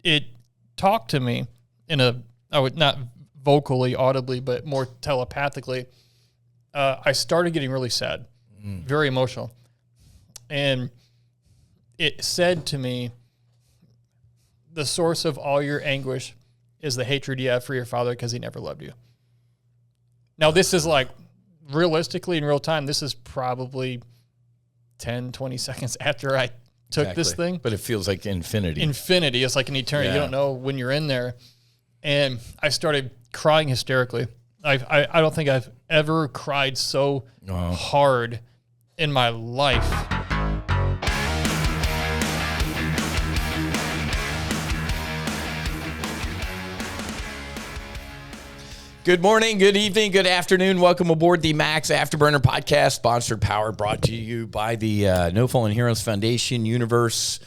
it talked to me I would not vocally, audibly, but more telepathically. I started getting really sad, very emotional. And it said to me, the source of all your anguish is the hatred you have for your father because he never loved you. Now, this is like, realistically, in real time, this is probably 10, 20 seconds after I took this thing. But it feels like infinity. Infinity. It's like an eternity. Yeah. You don't know when you're in there. And I started crying hysterically. I don't think I've ever cried so hard in my life. Good morning, good evening, good afternoon. Welcome aboard the Max Afterburner podcast, sponsored, powered, brought to you by the No Fallen Heroes Foundation, Universe,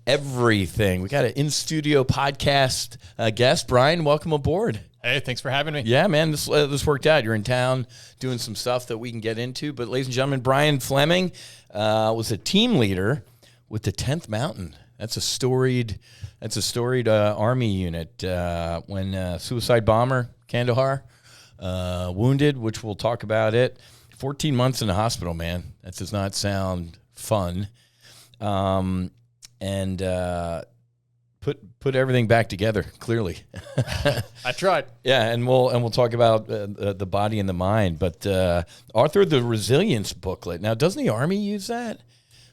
everything. We got an in-studio podcast guest. Brian, welcome aboard. Hey, thanks for having me. Yeah, man, this worked out. You're in town doing some stuff that we can get into. But ladies and gentlemen, Brian Fleming was a team leader with the 10th Mountain. That's a storied Army unit. When suicide bomber Kandahar wounded, which we'll talk about it. 14 months in the hospital, man. That does not sound fun. And put everything back together. Clearly, I tried. Yeah, and we'll talk about the body and the mind. But author of the Resilience booklet. Now, doesn't the Army use that,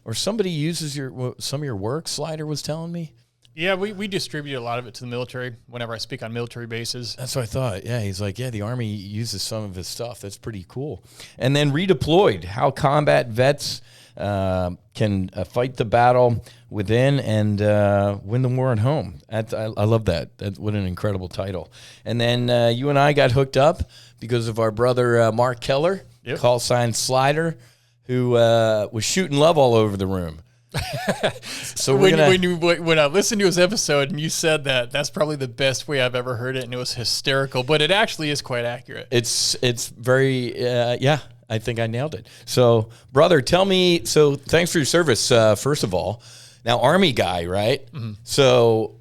or somebody uses some of your work? Slider was telling me. Yeah, we distribute a lot of it to the military whenever I speak on military bases. That's what I thought. Yeah, he's like, yeah, the Army uses some of his stuff. That's pretty cool. And then Redeployed, how combat vets can fight the battle within and win the war at home. I love that. What an incredible title. And then you and I got hooked up because of our brother Mark Keller, call sign Slider, who was shooting love all over the room. So when I listened to his episode and you said that's probably the best way I've ever heard it, and it was hysterical, but it actually is quite accurate. It's very I think I nailed it. So, brother, tell me. So, thanks for your service. First of all, now Army guy, right? Mm-hmm. So,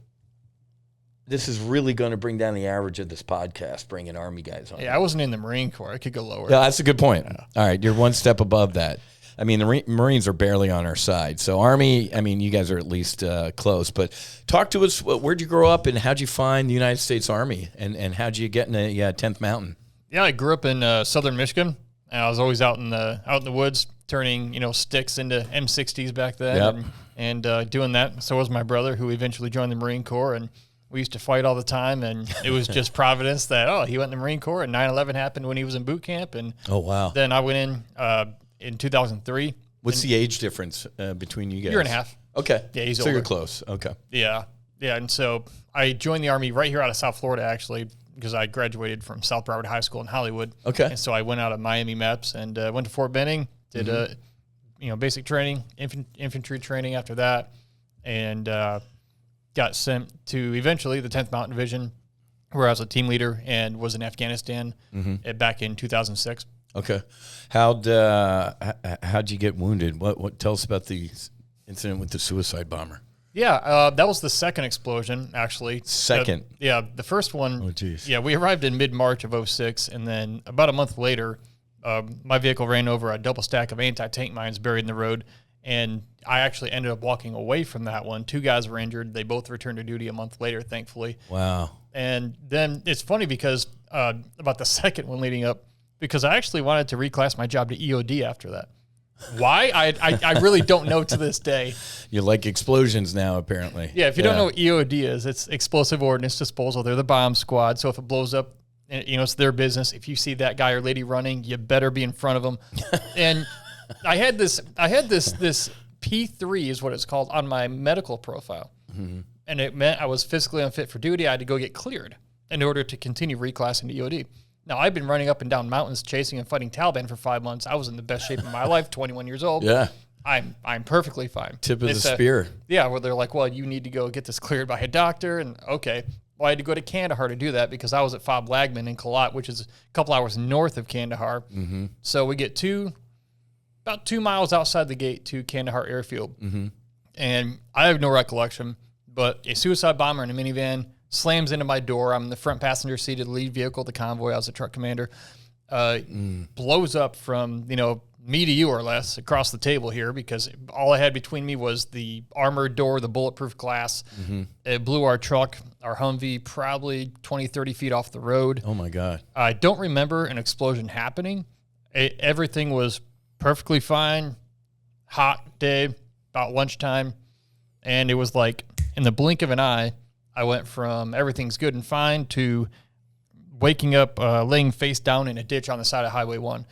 this is really going to bring down the average of this podcast, bringing Army guys on. Yeah, I wasn't in the Marine Corps. I could go lower. Yeah, that's a good point. Yeah. All right, you're one step above that. I mean, the Marines are barely on our side. So Army, I mean, you guys are at least close. But talk to us, where'd you grow up and how'd you find the United States Army? And how'd you get in the 10th Mountain? Yeah, I grew up in southern Michigan. And I was always out in the woods turning, sticks into M60s back then. Yep. And doing that. So was my brother, who eventually joined the Marine Corps. And we used to fight all the time. And it was just providence that, he went in the Marine Corps. And 9/11 happened when he was in boot camp. And oh, wow. Then I went in 2003. What's the age difference between you guys? Year and a half. Okay. Yeah, he's so older. You're close. Okay. Yeah. Yeah, and so I joined the Army right here out of South Florida, actually, because I graduated from South Broward High School in Hollywood. Okay. And so I went out of Miami MEPS and went to Fort Benning, did basic training, infantry training after that, and got sent to eventually the 10th Mountain Division, where I was a team leader and was in Afghanistan back in 2006. Okay. How'd you get wounded? What tell us about the incident with the suicide bomber? Yeah, that was the second explosion, actually. Second? The first one. Oh, geez. Yeah, we arrived in mid-March of 2006, and then about a month later, my vehicle ran over a double stack of anti-tank mines buried in the road, and I actually ended up walking away from that one. 2 guys were injured. They both returned to duty a month later, thankfully. Wow. And then it's funny because about the second one leading up, because I actually wanted to reclass my job to EOD after that. Why? I really don't know to this day. You like explosions now, apparently. Yeah, if you don't know what EOD is, it's explosive ordnance disposal. They're the bomb squad. So if it blows up, it's their business. If you see that guy or lady running, you better be in front of them. And I had this P3 is what it's called on my medical profile. Mm-hmm. And it meant I was physically unfit for duty. I had to go get cleared in order to continue reclassing to EOD. Now, I've been running up and down mountains chasing and fighting Taliban for 5 months. I was in the best shape of my life, 21 years old. Yeah. I'm perfectly fine. Tip of the spear. Yeah, where they're like, well, you need to go get this cleared by a doctor. And okay. Well, I had to go to Kandahar to do that because I was at Fob Lagman in Kalat, which is a couple hours north of Kandahar. Mm-hmm. So we get about 2 miles outside the gate to Kandahar Airfield. Mm-hmm. And I have no recollection, but a suicide bomber in a minivan slams into my door. I'm in the front passenger seat of the lead vehicle, the convoy. I was the truck commander. Blows up from, me to you or less across the table here, because all I had between me was the armored door, the bulletproof glass. It blew our truck, our Humvee, probably 20, 30 feet off the road. Oh, my God. I don't remember an explosion happening. Everything was perfectly fine, hot day, about lunchtime, and it was like in the blink of an eye, I went from everything's good and fine to waking up, laying face down in a ditch on the side of Highway 1.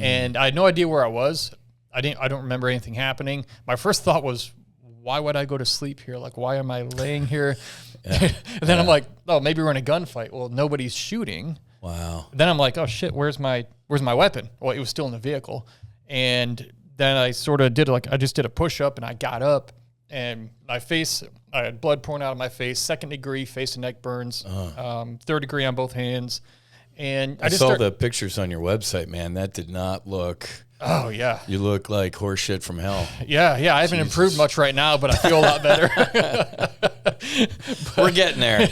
And I had no idea where I was. I don't remember anything happening. My first thought was, why would I go to sleep here? Like, why am I laying here? And then I'm like, oh, maybe we're in a gunfight. Well, nobody's shooting. Wow. Then I'm like, oh shit, where's my weapon? Well, it was still in the vehicle. And then I sort of I just did a push up and I got up, and my face, I had blood pouring out of my face, 2nd degree face and neck burns, 3rd degree on both hands. And I saw the pictures on your website, man. That did not look. Oh, yeah. You look like horse shit from hell. Yeah. I haven't improved much right now, but I feel a lot better. We're getting there.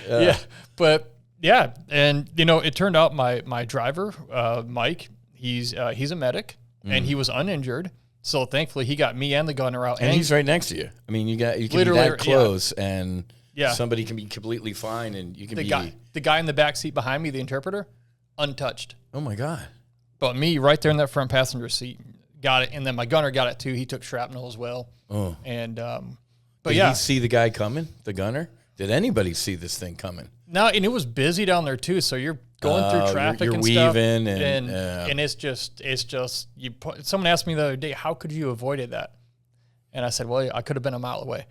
Yeah. But, yeah. And, it turned out my driver, Mike, he's a medic, and he was uninjured. So, thankfully, he got me and the gunner out. And he's right next to you. I mean, you can be that close, and somebody can be completely fine, and you can the guy in the back seat behind me, the interpreter, untouched. Oh, my God. But me, right there in that front passenger seat, got it. And then my gunner got it, too. He took shrapnel as well. Oh. And, Did he see the guy coming, the gunner? Did anybody see this thing coming? No, and it was busy down there, too. So you're going through traffic you're and weaving stuff. And it's just, someone asked me the other day, how could you avoided that? And I said, well, I could have been a mile away.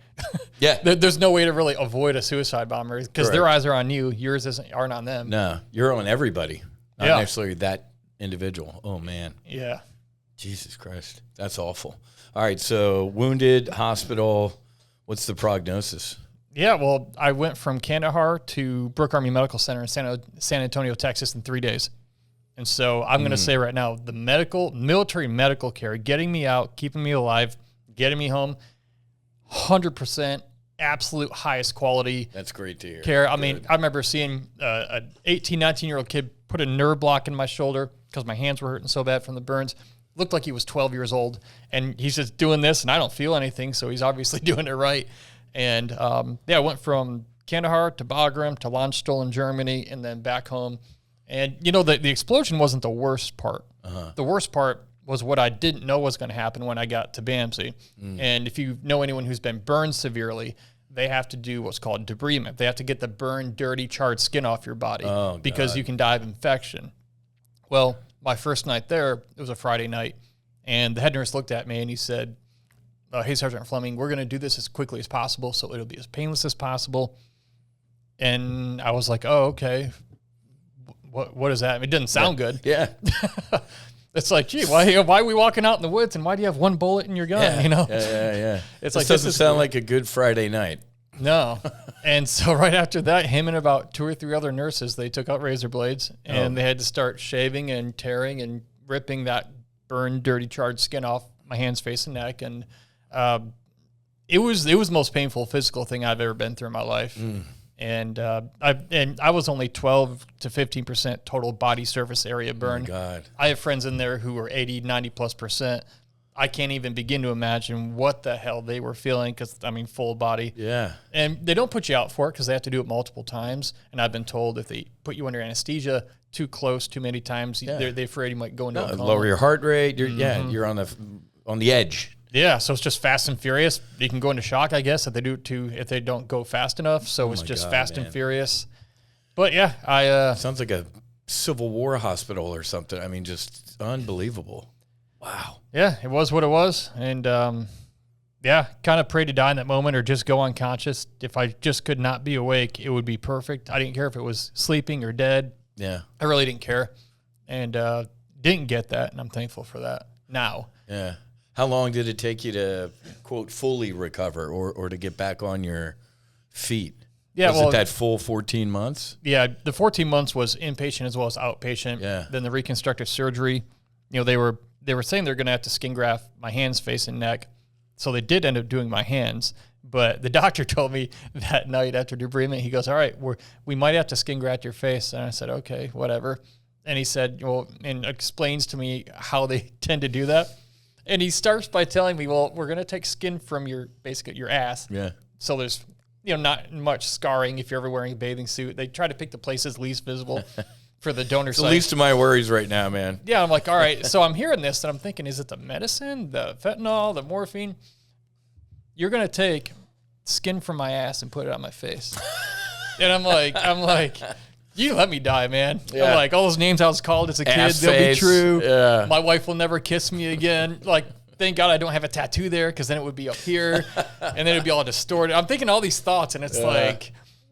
Yeah. There's no way to really avoid a suicide bomber, because their eyes are on you. Yours aren't on them. No, you're on everybody, not necessarily that individual. Oh, man. Yeah. Jesus Christ. That's awful. All right, so wounded, hospital. What's the prognosis? Yeah, well, I went from Kandahar to Brooke Army Medical Center in San Antonio, Texas in 3 days. And so I'm going to say right now, the military medical care, getting me out, keeping me alive, getting me home, 100% absolute highest quality. That's great to hear. Care. I mean, I remember seeing an 18, 19-year-old kid put a nerve block in my shoulder because my hands were hurting so bad from the burns. Looked like he was 12 years old, and he's just doing this, and I don't feel anything, so he's obviously doing it right. And, I went from Kandahar to Bagram to Landstuhl in Germany, and then back home. And, the explosion wasn't the worst part. The worst part was what I didn't know was going to happen when I got to BAMC. And if you know anyone who's been burned severely, they have to do what's called debridement. They have to get the burned, dirty, charred skin off your body because you can die of infection. Well, my first night there, it was a Friday night, and the head nurse looked at me and he said, hey, Sergeant Fleming, we're going to do this as quickly as possible, so it'll be as painless as possible. And I was like, oh, okay. What does that mean? It doesn't sound good. Yeah. It's like, gee, why are we walking out in the woods, and why do you have one bullet in your gun? Yeah. It's this doesn't sound like a good Friday night. No. And so right after that, him and about 2 or 3 other nurses, they took out razor blades, and they had to start shaving and tearing and ripping that burned, dirty, charred skin off my hands, face, and neck. And it was the most painful physical thing I've ever been through in my life. And I was only 12 to 15% total body surface area burn. Oh my God. I have friends in there who were 80, 90+%. I can't even begin to imagine what the hell they were feeling, because, full body. Yeah. And they don't put you out for it because they have to do it multiple times. And I've been told if they put you under anesthesia too close too many times, they're afraid you might go into a coma. Lower your heart rate. You're on the edge. Yeah, so it's just fast and furious. You can go into shock, I guess, if they don't go fast enough. So it's just fast and furious. But yeah, sounds like a Civil War hospital or something. Just unbelievable. Wow. Yeah, it was what it was. And kind of prayed to die in that moment or just go unconscious. If I just could not be awake, it would be perfect. I didn't care if it was sleeping or dead. Yeah. I really didn't care. And didn't get that, and I'm thankful for that now. Yeah. How long did it take you to, quote, fully recover or to get back on your feet? Yeah, was it that full 14 months? Yeah, the 14 months was inpatient as well as outpatient. Yeah. Then the reconstructive surgery, they were saying they're going to have to skin graft my hands, face, and neck. So they did end up doing my hands. But the doctor told me that night after debridement, he goes, all right, we might have to skin graft your face. And I said, okay, whatever. And he said, well, and explains to me how they tend to do that. And he starts by telling me, well, we're going to take skin from your ass. Yeah. So there's, not much scarring if you're ever wearing a bathing suit. They try to pick the places least visible for the donor It's site. the least of my worries right now, man. Yeah, I'm like, all right. So I'm hearing this, and I'm thinking, is it the medicine, the fentanyl, the morphine? You're going to take skin from my ass and put it on my face. And I'm like, you let me die, man. Yeah. I'm like, all those names I was called as a kid, they'll be true. Yeah. My wife will never kiss me again. Like, thank God I don't have a tattoo there, because then it would be up here, and then it'd be all distorted. I'm thinking all these thoughts, and it's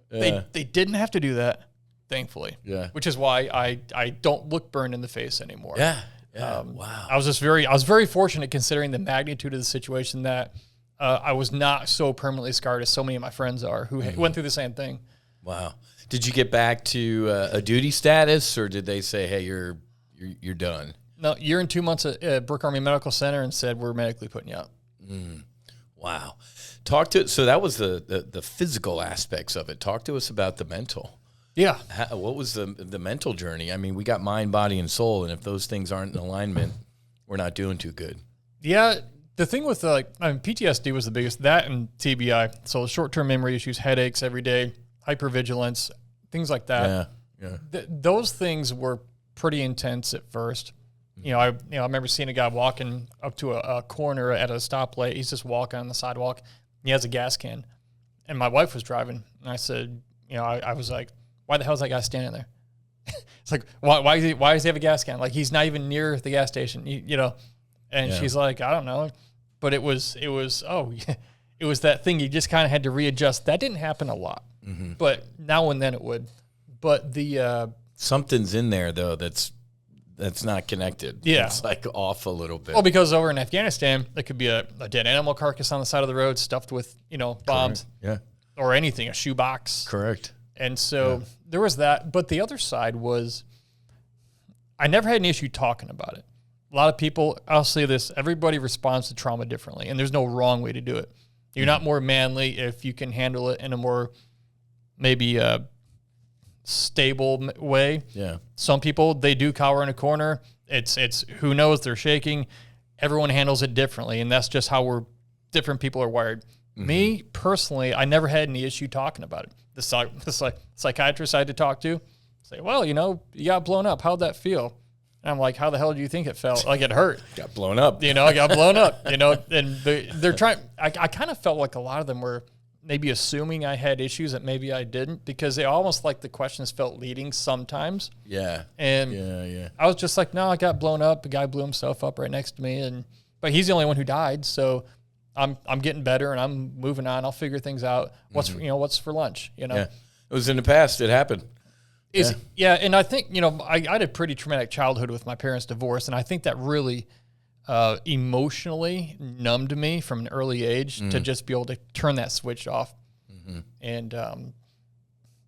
they didn't have to do that, thankfully. Yeah. Which is why I don't look burned in the face anymore. Yeah. Yeah. Wow. I was very fortunate, considering the magnitude of the situation, that I was not so permanently scarred as so many of my friends are who went through the same thing. Wow. Did you get back to a duty status, or did they say, hey, you're done? No, year and 2 months at Brooke Army Medical Center, and said, we're medically putting you out. Wow. So that was the physical aspects of it. Talk to us about the mental. Yeah. What was the mental journey? I mean, we got mind, body, and soul, and if those things aren't in alignment, we're not doing too good. Yeah. The thing with PTSD was the biggest, that and TBI. So short-term memory issues, headaches every day, hypervigilance, things like that. Yeah. Those things were pretty intense at first. I remember seeing a guy walking up to a corner at a stoplight. He's just walking on the sidewalk. He has a gas can, and my wife was driving. And I said, I was like, why the hell is that guy standing there? It's like, why does he have a gas can? Like, he's not even near the gas station, And she's like, I don't know. But it was that thing you just kind of had to readjust. That didn't happen a lot, but now and then it would. But something's in there though that's not connected. Yeah, it's like off a little bit. Well, because over in Afghanistan, there could be a dead animal carcass on the side of the road stuffed with bombs. Correct. Yeah, or anything, a shoebox. Correct. And so there was that. But the other side was, I never had an issue talking about it. A lot of people, I'll say this, everybody responds to trauma differently, and there's no wrong way to do it. You're not more manly if you can handle it in a more maybe stable way. Yeah. Some people, they do cower in a corner. It's who knows, they're shaking. Everyone handles it differently, and that's just how different people are wired. Me, personally, I never had any issue talking about it. The psychiatrist I had to talk to say, well, you got blown up. How'd that feel? And I'm like, how the hell do you think it felt? Like, it hurt. Got blown up. I got blown up, and they're trying. I kind of felt like a lot of them were maybe assuming I had issues that maybe I didn't, because they almost like the questions felt leading sometimes. Yeah. And I was just like, no, I got blown up. A guy blew himself up right next to me. But he's the only one who died. So I'm getting better and I'm moving on. I'll figure things out. What's for lunch, Yeah. It was in the past. It happened. And I think, I had a pretty traumatic childhood with my parents' divorce, and I think that really emotionally numbed me from an early age to just be able to turn that switch off. And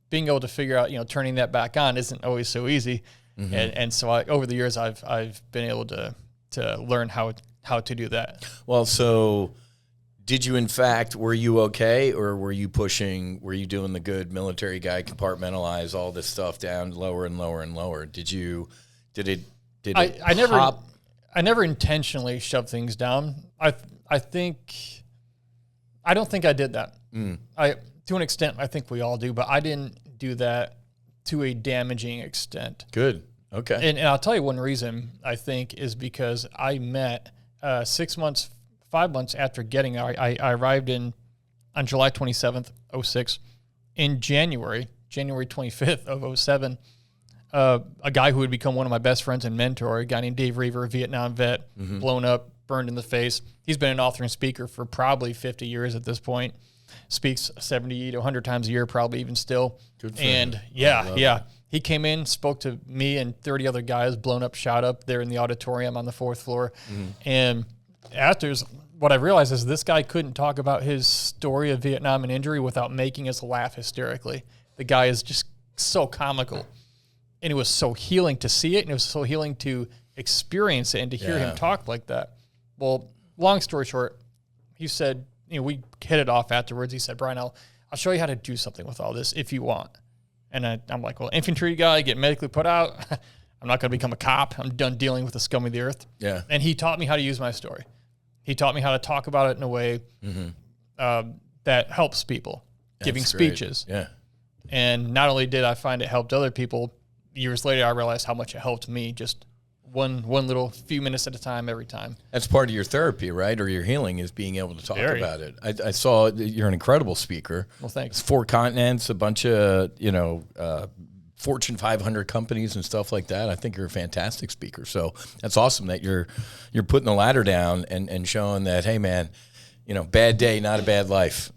being able to figure out, turning that back on isn't always so easy. And so over the years, I've been able to learn how to do that. Well, so did you, in fact, were you okay, or were you doing the good military guy, compartmentalize all this stuff down lower and lower and lower? I never intentionally shoved things down. I don't think I did that. To an extent, I think we all do, but I didn't do that to a damaging extent. Good. Okay. And I'll tell you one reason, I think, is because I met 5 months after getting out. I arrived on July 27th, 2006. In January 25th of 2007, a guy who would become one of my best friends and mentor, a guy named Dave Reaver, a Vietnam vet, blown up, burned in the face. He's been an author and speaker for probably 50 years at this point. Speaks 70 to 100 times a year, probably even still. Good for him. Yeah. He came in, spoke to me and 30 other guys, blown up, shot up there in the auditorium on the 4th floor. And afterwards, what I realized is this guy couldn't talk about his story of Vietnam and injury without making us laugh hysterically. The guy is just so comical. And it was so healing to see it, and it was so healing to experience it and to hear him talk like that. Well, long story short, he said, we hit it off afterwards. He said, Brian, I'll show you how to do something with all this if you want. And I'm like, well, infantry guy, get medically put out. I'm not going to become a cop. I'm done dealing with the scum of the earth. Yeah. And he taught me how to use my story. He taught me how to talk about it in a way that helps people, giving speeches. Yeah. And not only did I find it helped other people, years later I realized how much it helped me, just one little few minutes at a time every time. That's part of your therapy, right? Or your healing is being able to talk about it. I saw you're an incredible speaker. Well, thanks. 4 continents, a bunch of, Fortune 500 companies and stuff like that. I think you're a fantastic speaker. So that's awesome that you're putting the ladder down and showing that, hey, man, bad day, not a bad life.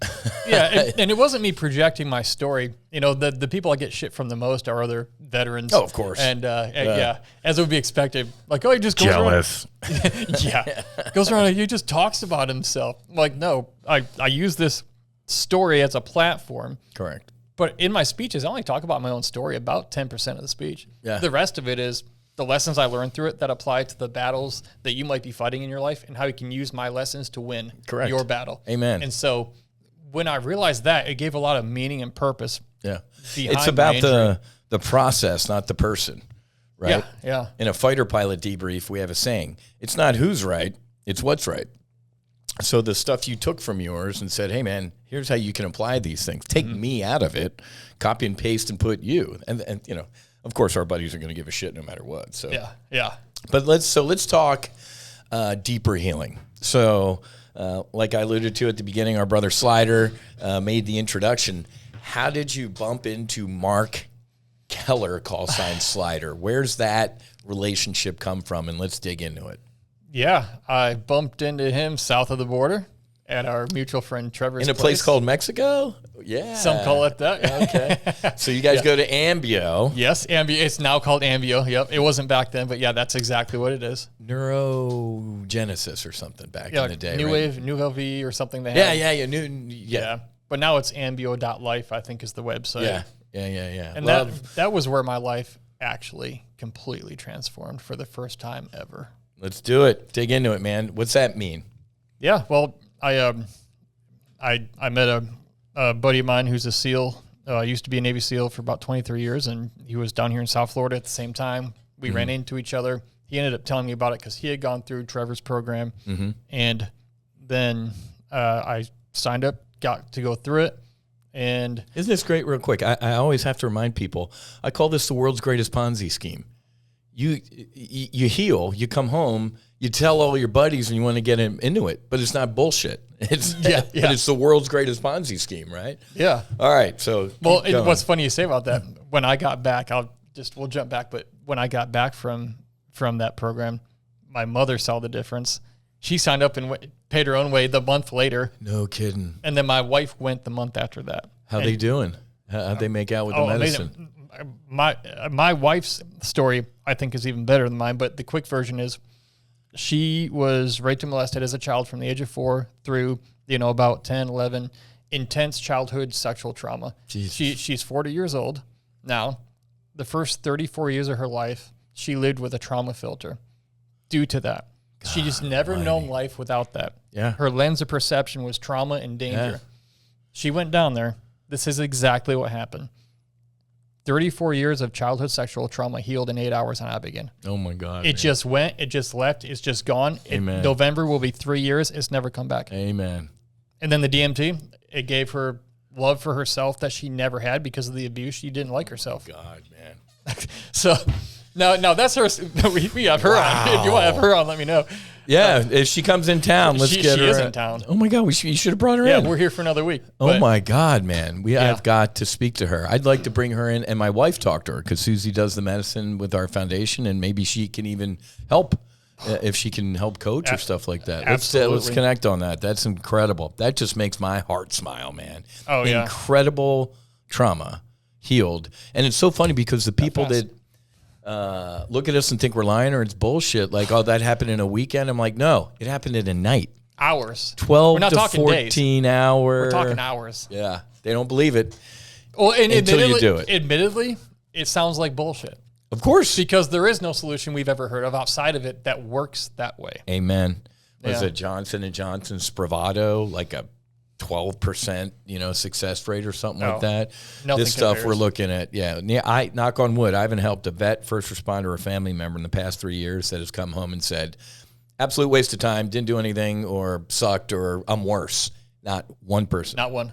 Yeah, and it wasn't me projecting my story. The people I get shit from the most are other veterans. Oh, of course. And as would be expected. Like, he just goes jealous. Around. Goes around and he just talks about himself. I'm like, no, I use this story as a platform. Correct. But in my speeches, I only talk about my own story about 10% of the speech. Yeah. The rest of it is the lessons I learned through it that apply to the battles that you might be fighting in your life and how you can use my lessons to win your battle. Amen. And so when I realized that, it gave a lot of meaning and purpose. Yeah. It's about the process, not the person, right? Yeah. In a fighter pilot debrief, we have a saying, it's not who's right, it's what's right. So the stuff you took from yours and said, hey, man, here's how you can apply these things. Take me out of it, copy and paste and put you. And of course, our buddies are going to give a shit no matter what. So yeah. But let's talk deeper healing. So like I alluded to at the beginning, our brother Slider made the introduction. How did you bump into Mark Keller, call sign Slider? Where's that relationship come from? And let's dig into it. Yeah, I bumped into him south of the border at our mutual friend Trevor's in a place called Mexico? Yeah. Some call it that. Okay. So you guys go to Ambio. Yes, Ambio. It's now called Ambio. Yep. It wasn't back then, but yeah, that's exactly what it is. Neurogenesis or something back in the day, New right? Wave, New LV or something they had. Yeah. But now it's ambio.life, I think is the website. Yeah. And that was where my life actually completely transformed for the first time ever. Let's do it. Dig into it, man. What's that mean? Yeah, well, I met a buddy of mine who's a SEAL. Used to be a Navy SEAL for about 23 years, and he was down here in South Florida at the same time. We ran into each other. He ended up telling me about it because he had gone through Trevor's program, and then I signed up, got to go through it. And isn't this great? Real quick, I always have to remind people, I call this the world's greatest Ponzi scheme. You heal, you come home, you tell all your buddies, and you want to get into it, but it's not bullshit. It's but it's the world's greatest Ponzi scheme, right? Yeah. All right. So what's funny you say about that? When I got back, we'll jump back, but when I got back from that program, my mother saw the difference. She signed up and paid her own way the month later. No kidding. And then my wife went the month after that. How they doing? How'd they make out with the medicine? Amazing. My wife's story, I think, is even better than mine, but the quick version is she was raped and molested as a child from the age of 4 through, about 10, 11, intense childhood sexual trauma. She's 40 years old now. The first 34 years of her life, she lived with a trauma filter due to that. She just never known life without that. Yeah. Her lens of perception was trauma and danger. Yeah. She went down there. This is exactly what happened. 34 years of childhood sexual trauma healed in 8 hours on Abigail. Oh, my God. It just went. It just left. It's just gone. Amen. November will be 3 years. It's never come back. Amen. And then the DMT, it gave her love for herself that she never had because of the abuse. She didn't like herself. God, man. So, no, that's her. We have her on. If you want to have her on, let me know. Yeah, if she comes in town, let's get her. She is in town. Oh, my God, you should have brought her in. Yeah, we're here for another week. Oh, my God, man. I've got to speak to her. I'd like to bring her in, and my wife talked to her because Susie does the medicine with our foundation, and maybe she can even help if she can help coach or stuff like that. Let's connect on that. That's incredible. That just makes my heart smile, man. Oh, yeah. Incredible trauma healed. And it's so funny because the people that look at us and think we're lying or it's bullshit. Like, oh, that happened in a weekend. I'm like, no, it happened in a night. Hours. 12 to 14 hours. We're talking hours. Yeah. They don't believe it until you do it. Admittedly, it sounds like bullshit. Of course. Because there is no solution we've ever heard of outside of it that works that way. Amen. Was it Johnson & Johnson Spravato, like a 12%, success rate or something like that? This stuff we're looking at, I knock on wood, I haven't helped a vet, first responder, or a family member in the past 3 years that has come home and said, absolute waste of time, didn't do anything, or sucked, or I'm worse. Not one person. Not one.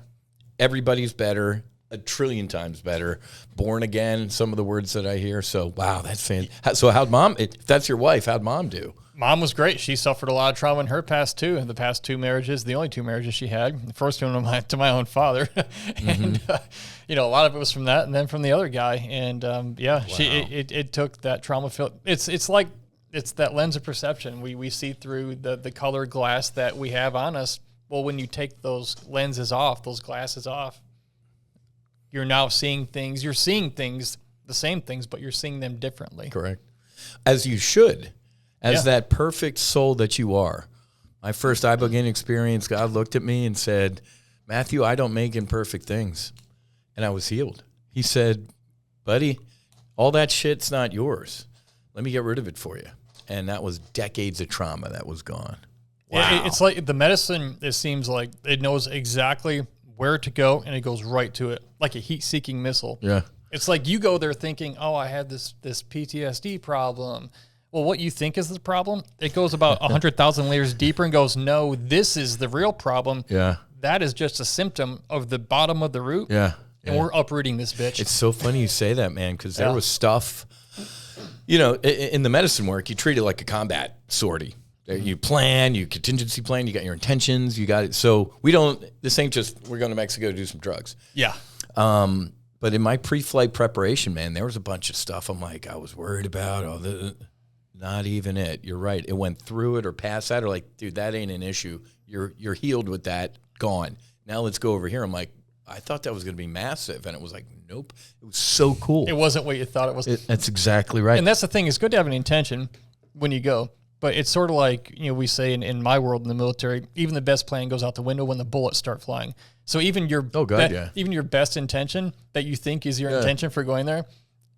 Everybody's better, a trillion times better. Born again, some of the words that I hear. So, wow, that's fantastic. So how'd mom, if that's your wife, how'd mom do? Mom was great. She suffered a lot of trauma in her past, too. In the past 2 marriages, the only 2 marriages she had. The first one to my own father. And, a lot of it was from that and then from the other guy. And, wow. It took that trauma. It's that lens of perception. We see through the colored glass that we have on us. Well, when you take those lenses off, those glasses off, you're now seeing things. You're seeing things, the same things, but you're seeing them differently. Correct. As you should. As that perfect soul that you are. My first ibogaine experience, God looked at me and said, Matthew, I don't make imperfect things. And I was healed. He said, buddy, all that shit's not yours. Let me get rid of it for you. And that was decades of trauma that was gone. Wow. It's like the medicine, it seems like it knows exactly where to go, and it goes right to it, like a heat-seeking missile. Yeah. It's like you go there thinking, oh, I had this PTSD problem. Well, what you think is the problem, it goes about 100,000 layers deeper and goes, no, this is the real problem. Yeah. That is just a symptom of the bottom of the root. Yeah. And we're uprooting this bitch. It's so funny you say that, man, because there was stuff, in the medicine work, you treat it like a combat sortie. You plan, you contingency plan, you got your intentions, you got it. So this ain't just, we're going to Mexico to do some drugs. Yeah. But in my pre-flight preparation, man, there was a bunch of stuff I'm like, I was worried about, not even it. You're right. It went through it or past that, or like, dude, that ain't an issue. You're healed with that, gone. Now let's go over here. I'm like, I thought that was going to be massive. And it was like, nope. It was so cool. It wasn't what you thought it was. That's exactly right. And that's the thing. It's good to have an intention when you go. But it's sort of like, we say in my world in the military, even the best plan goes out the window when the bullets start flying. So even your even your best intention that you think is your intention for going there,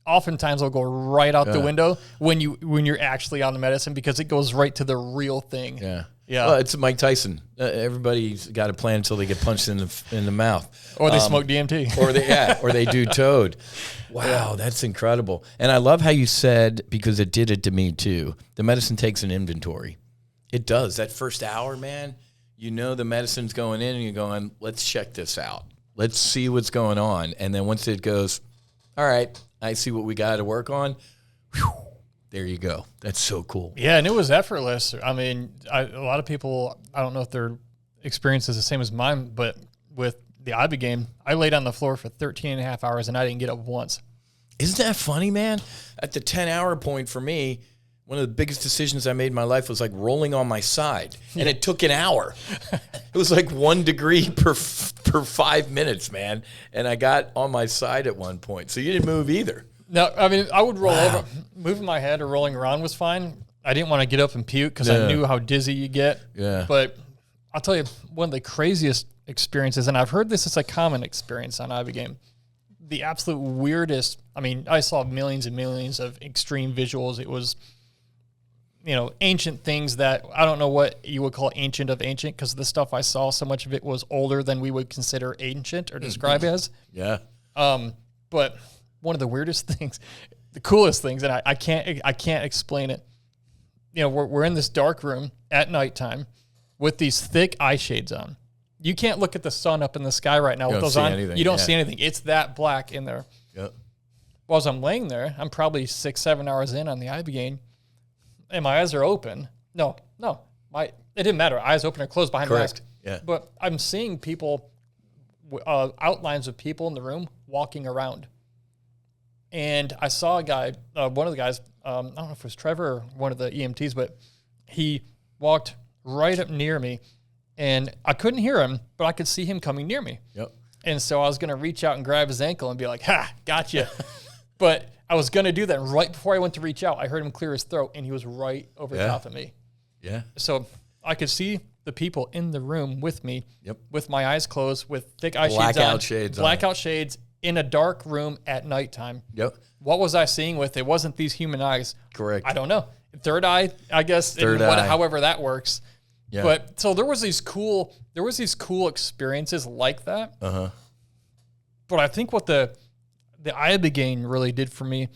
oftentimes will go right out the window when you're actually on the medicine, because it goes right to the real thing. Yeah. Yeah. Well, it's Mike Tyson. Everybody's got a plan until they get punched in the mouth. Or they smoke DMT. or they do toad. Wow, that's incredible. And I love how you said, because it did it to me too, the medicine takes an inventory. It does. That first hour, man, the medicine's going in and you're going, let's check this out. Let's see what's going on. And then once it goes, all right, I see what we got to work on. Whew, there you go. That's so cool. Yeah, and it was effortless. I mean, a lot of people, I don't know if their experience is the same as mine, but with the ibogaine, I laid on the floor for 13 and a half hours, and I didn't get up once. Isn't that funny, man? At the 10-hour point for me, one of the biggest decisions I made in my life was like rolling on my side, and it took an hour. It was like 1 degree per 5 minutes, man. And I got on my side at one point. So you didn't move either. No, I mean, I would roll over. Moving my head or rolling around was fine. I didn't want to get up and puke because I knew how dizzy you get. Yeah. But I'll tell you, one of the craziest experiences, and I've heard this is a common experience on ibogaine, the absolute weirdest, I mean, I saw millions and millions of extreme visuals. It was, ancient things that I don't know what you would call ancient of ancient, because the stuff I saw, so much of it was older than we would consider ancient or describe as. Yeah. But one of the weirdest things, the coolest things, and I can't explain it. We're in this dark room at nighttime with these thick eye shades on. You can't look at the sun up in the sky right now with those on. You don't see anything. It's that black in there. Yep. Well, as I'm laying there, I'm probably 6-7 hours in on the ibogaine, and my eyes are open. No, it didn't matter. Eyes open or closed behind the mask. Yeah. But I'm seeing people, outlines of people in the room walking around. And I saw a guy, one of the guys, I don't know if it was Trevor or one of the EMTs, but he walked right up near me, and I couldn't hear him, but I could see him coming near me. Yep. And so I was going to reach out and grab his ankle and be like, ha, gotcha. But I was going to do that. And right before I went to reach out, I heard him clear his throat, and he was right over top of me. Yeah. So I could see the people in the room with me, with my eyes closed, with thick eye shades on. Blackout shades in a dark room at nighttime. Yep. What was I seeing with? It wasn't these human eyes. Correct. I don't know. Third eye, I guess, however that works. Yeah. But so there was these cool experiences like that. Uh-huh. But I think what the ibogaine really did for me,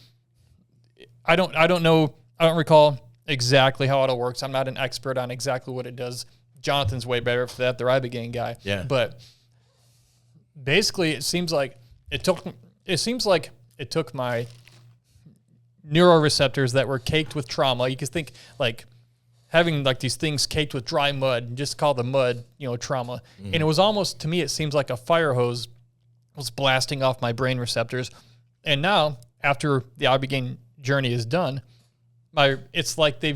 I don't know, I don't recall exactly how it all works. I'm not an expert on exactly what it does. Jonathan's way better for that. They're ibogaine guy. Yeah. But basically, it seems like it took my neuroreceptors that were caked with trauma. You could think like having like these things caked with dry mud and just call the mud, trauma. And it was almost, to me, it seems like a fire hose was blasting off my brain receptors. And now, after the ibogaine journey is done, it's like they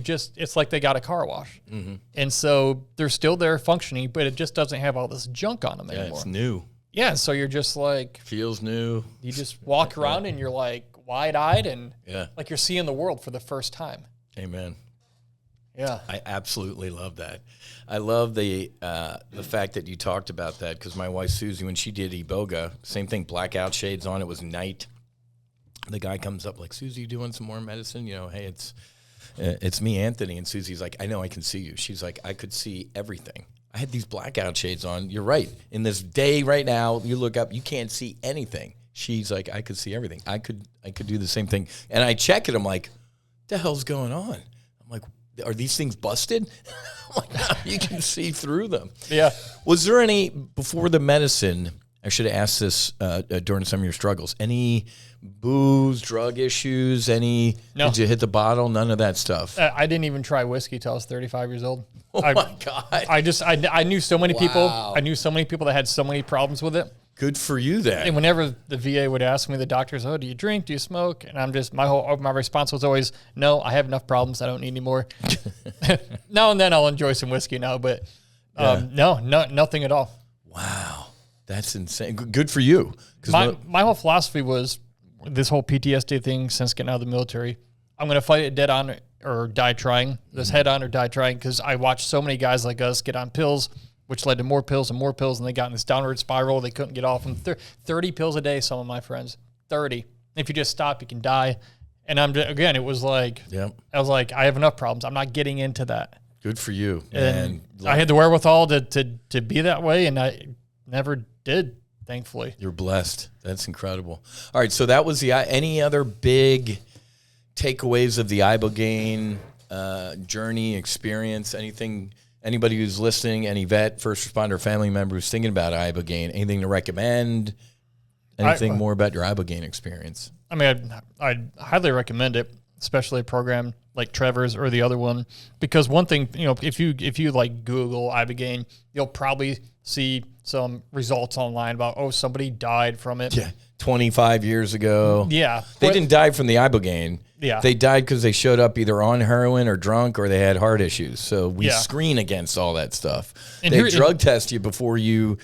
got a car wash. Mm-hmm. And so they're still there functioning, but it just doesn't have all this junk on them anymore. Yeah, it's new. Yeah, so you're just like... Feels new. You just walk around and you're like wide-eyed and like you're seeing the world for the first time. Amen. Yeah. I absolutely love that. I love the fact that you talked about that, because my wife Susie, when she did Iboga, same thing, blackout shades on, it was night. The guy comes up like, Susie, you doing some more medicine? Hey, it's me, Anthony. And Susie's like, I know, I can see you. She's like, I could see everything. I had these blackout shades on. You're right. In this day right now, you look up, you can't see anything. She's like, I could see everything. I could do the same thing. And I check it. I'm like, what the hell's going on? I'm like, are these things busted? I'm like, no, you can see through them. Yeah. Was there any, before the medicine, I should have asked this during some of your struggles, any booze, drug issues, No. Did you hit the bottle? None of that stuff. I didn't even try whiskey till I was 35 years old. Oh my God. I knew so many people. Wow. I knew so many people that had so many problems with it. Good for you then. And whenever the VA would ask me, the doctors, oh, do you drink? Do you smoke? And I'm just, my response was always, no, I have enough problems. I don't need any more. Now and then I'll enjoy some whiskey now, but no, nothing at all. Wow. That's insane. Good for you. My whole philosophy was this whole PTSD thing since getting out of the military. I'm going to fight it dead on or die trying, this head on or die trying, because I watched so many guys like us get on pills, which led to more pills, and they got in this downward spiral. They couldn't get off them. 30 pills a day, some of my friends. 30. If you just stop, you can die. And it was like, I was like, I have enough problems. I'm not getting into that. Good for you. And I had the wherewithal to be that way, and I never did, thankfully. You're blessed. That's incredible. All right, so that was any other big takeaways of the ibogaine journey, experience, anything? Anybody who's listening, any vet, first responder, family member who's thinking about ibogaine, anything to recommend? Anything more about your ibogaine experience? I mean, I'd highly recommend it, especially a program like Trevor's or the other one, because one thing, if you like Google ibogaine, you'll probably see some results online about, somebody died from it. Yeah, 25 years ago. Yeah. They didn't die from the ibogaine. Yeah. They died because they showed up either on heroin or drunk, or they had heart issues. So we screen against all that stuff. And they drug test you before you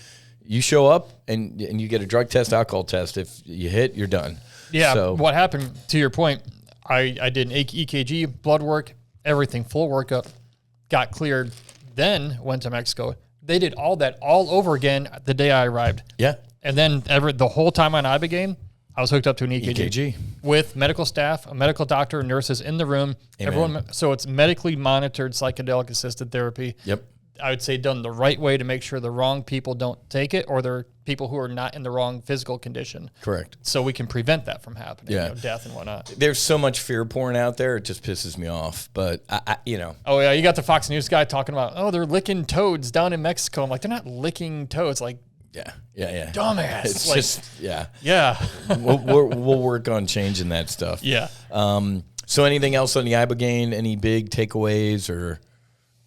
show up, and you get a drug test, alcohol test. If you hit, you're done. Yeah. So what happened, to your point, I did an EKG, blood work, everything, full workup, got cleared, then went to Mexico. They did all that all over again the day I arrived. Yeah. And then the whole time on ibogaine, I was hooked up to an EKG with medical staff, a medical doctor, nurses in the room. Amen. Everyone. So it's medically monitored psychedelic assisted therapy. Yep. I would say done the right way to make sure the wrong people don't take it, or they're people who are not in the wrong physical condition. Correct. So we can prevent that from happening. Yeah. Death and whatnot. There's so much fear porn out there. It just pisses me off. But Oh yeah, you got the Fox News guy talking about, they're licking toads down in Mexico. I'm like, they're not licking toads. Like, yeah. Dumbass. It's like, just, yeah. We'll work on changing that stuff. Yeah. So anything else on the ibogaine? Any big takeaways, or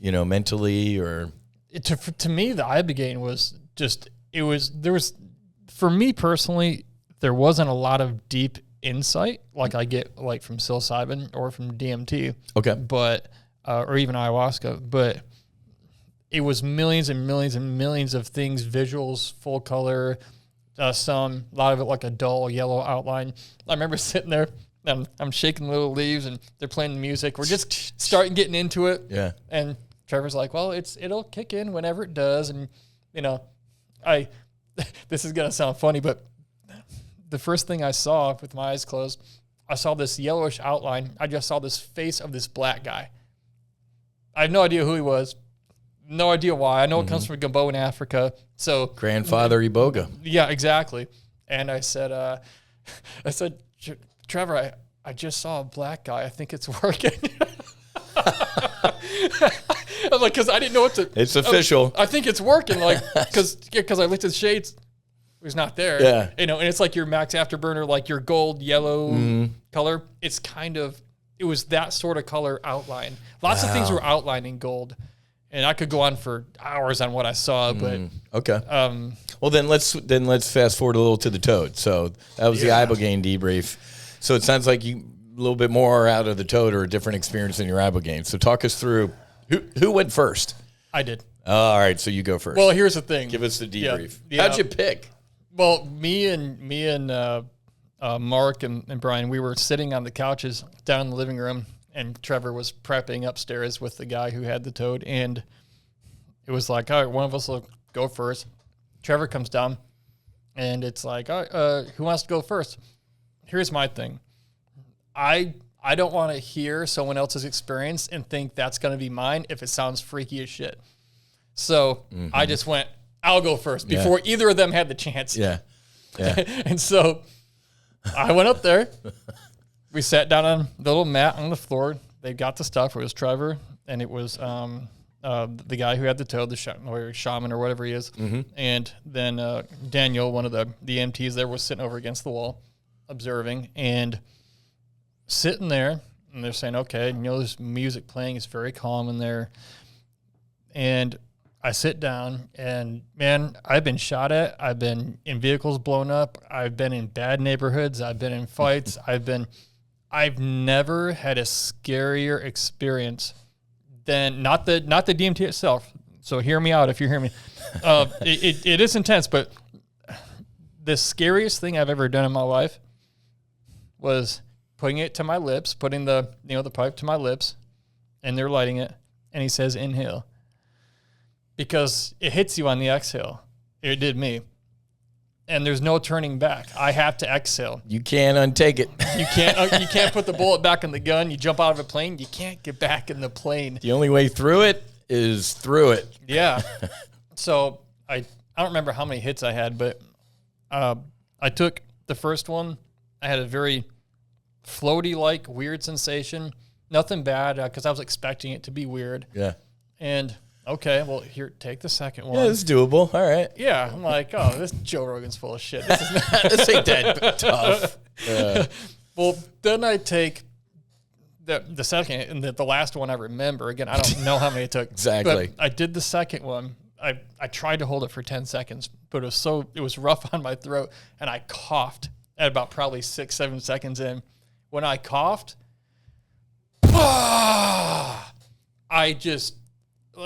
mentally, or? To me, the ibogaine was just, for me personally, there wasn't a lot of deep insight like I get like from psilocybin or from DMT. Okay. But, or even ayahuasca, but it was millions and millions and millions of things, visuals, full color, a lot of it like a dull yellow outline. I remember sitting there, I'm shaking little leaves and they're playing the music. We're just getting into it. Yeah. And Trevor's like, well, it'll kick in whenever it does. And, this is going to sound funny, but the first thing I saw with my eyes closed, I saw this yellowish outline. I just saw this face of this black guy. I have no idea who he was. No idea why. I know it comes from Gamboa in Africa. So Grandfather Iboga. yeah, exactly. And I said, Trevor, I just saw a black guy. I think it's working. I was like, because I didn't know what to. It's official. I think it's working. Like, because I looked at the shades. He's not there. Yeah. And it's like your max afterburner, like your gold yellow color. It's kind of, it was that sort of color outline. Lots of things were outlined in gold. And I could go on for hours on what I saw, but okay. Well, then let's fast forward a little to the toad. So that was the ibogaine debrief. So it sounds like you a little bit more out of the toad or a different experience than your ibogaine. So talk us through who went first. I did. All right, so you go first. Well, here's the thing. Give us the debrief. Yeah. How'd you pick? Well, me and Mark and Brian, we were sitting on the couches down in the living room. And Trevor was prepping upstairs with the guy who had the toad. And it was like, all right, one of us will go first. Trevor comes down. And it's like, all right, who wants to go first? Here's my thing. I don't want to hear someone else's experience and think that's going to be mine if it sounds freaky as shit. So I just went, I'll go first before either of them had the chance. Yeah. And so I went up there. We sat down on the little mat on the floor. They got the stuff. It was Trevor, and it was the guy who had the toad, or shaman or whatever he is. And then Daniel, one of the EMTs there, was sitting over against the wall observing and sitting there. And they're saying, okay, there's music playing. It's very calm in there. And I sit down, and, man, I've been shot at. I've been in vehicles blown up. I've been in bad neighborhoods. I've been in fights. I've never had a scarier experience than not the DMT itself. So hear me out if you hear me. It is intense, but the scariest thing I've ever done in my life was putting it to my lips, putting the pipe to my lips, and they're lighting it, and he says inhale, because it hits you on the exhale. It did me. And there's no turning back. I have to exhale. You can't untake it. You can't put the bullet back in the gun. You jump out of a plane. You can't get back in the plane. The only way through it is through it. Yeah. So I don't remember how many hits I had, but I took the first one. I had a very floaty-like weird sensation. Nothing bad, because I was expecting it to be weird. Yeah. And okay, well, here, take the second one. Yeah, it's doable. All right. Yeah, I'm like, oh, this Joe Rogan's full of shit. This ain't that tough. Well, then I take the second, and the last one I remember. Again, I don't know how many it took. Exactly. But I did the second one. I tried to hold it for 10 seconds, but it was rough on my throat, and I coughed at about probably 6-7 seconds in. When I coughed, I just...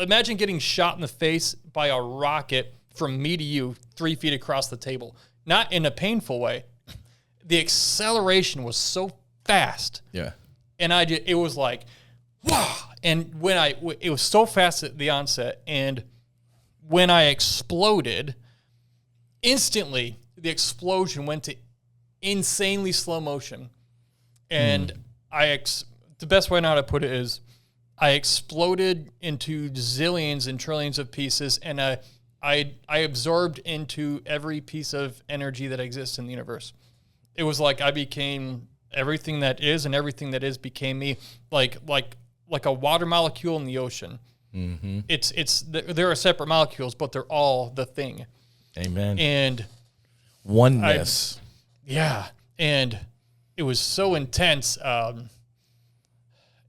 Imagine getting shot in the face by a rocket from me to you 3 feet across the table. Not in a painful way. The acceleration was so fast. Yeah. And it was like, wow. And it was so fast at the onset. And when I exploded, instantly the explosion went to insanely slow motion. And the best way now to put it is, I exploded into zillions and trillions of pieces, and I absorbed into every piece of energy that exists in the universe. It was like I became everything that is, and everything that is became me, like a water molecule in the ocean. Mm-hmm. There are separate molecules, but they're all the thing. Amen. And oneness. And it was so intense.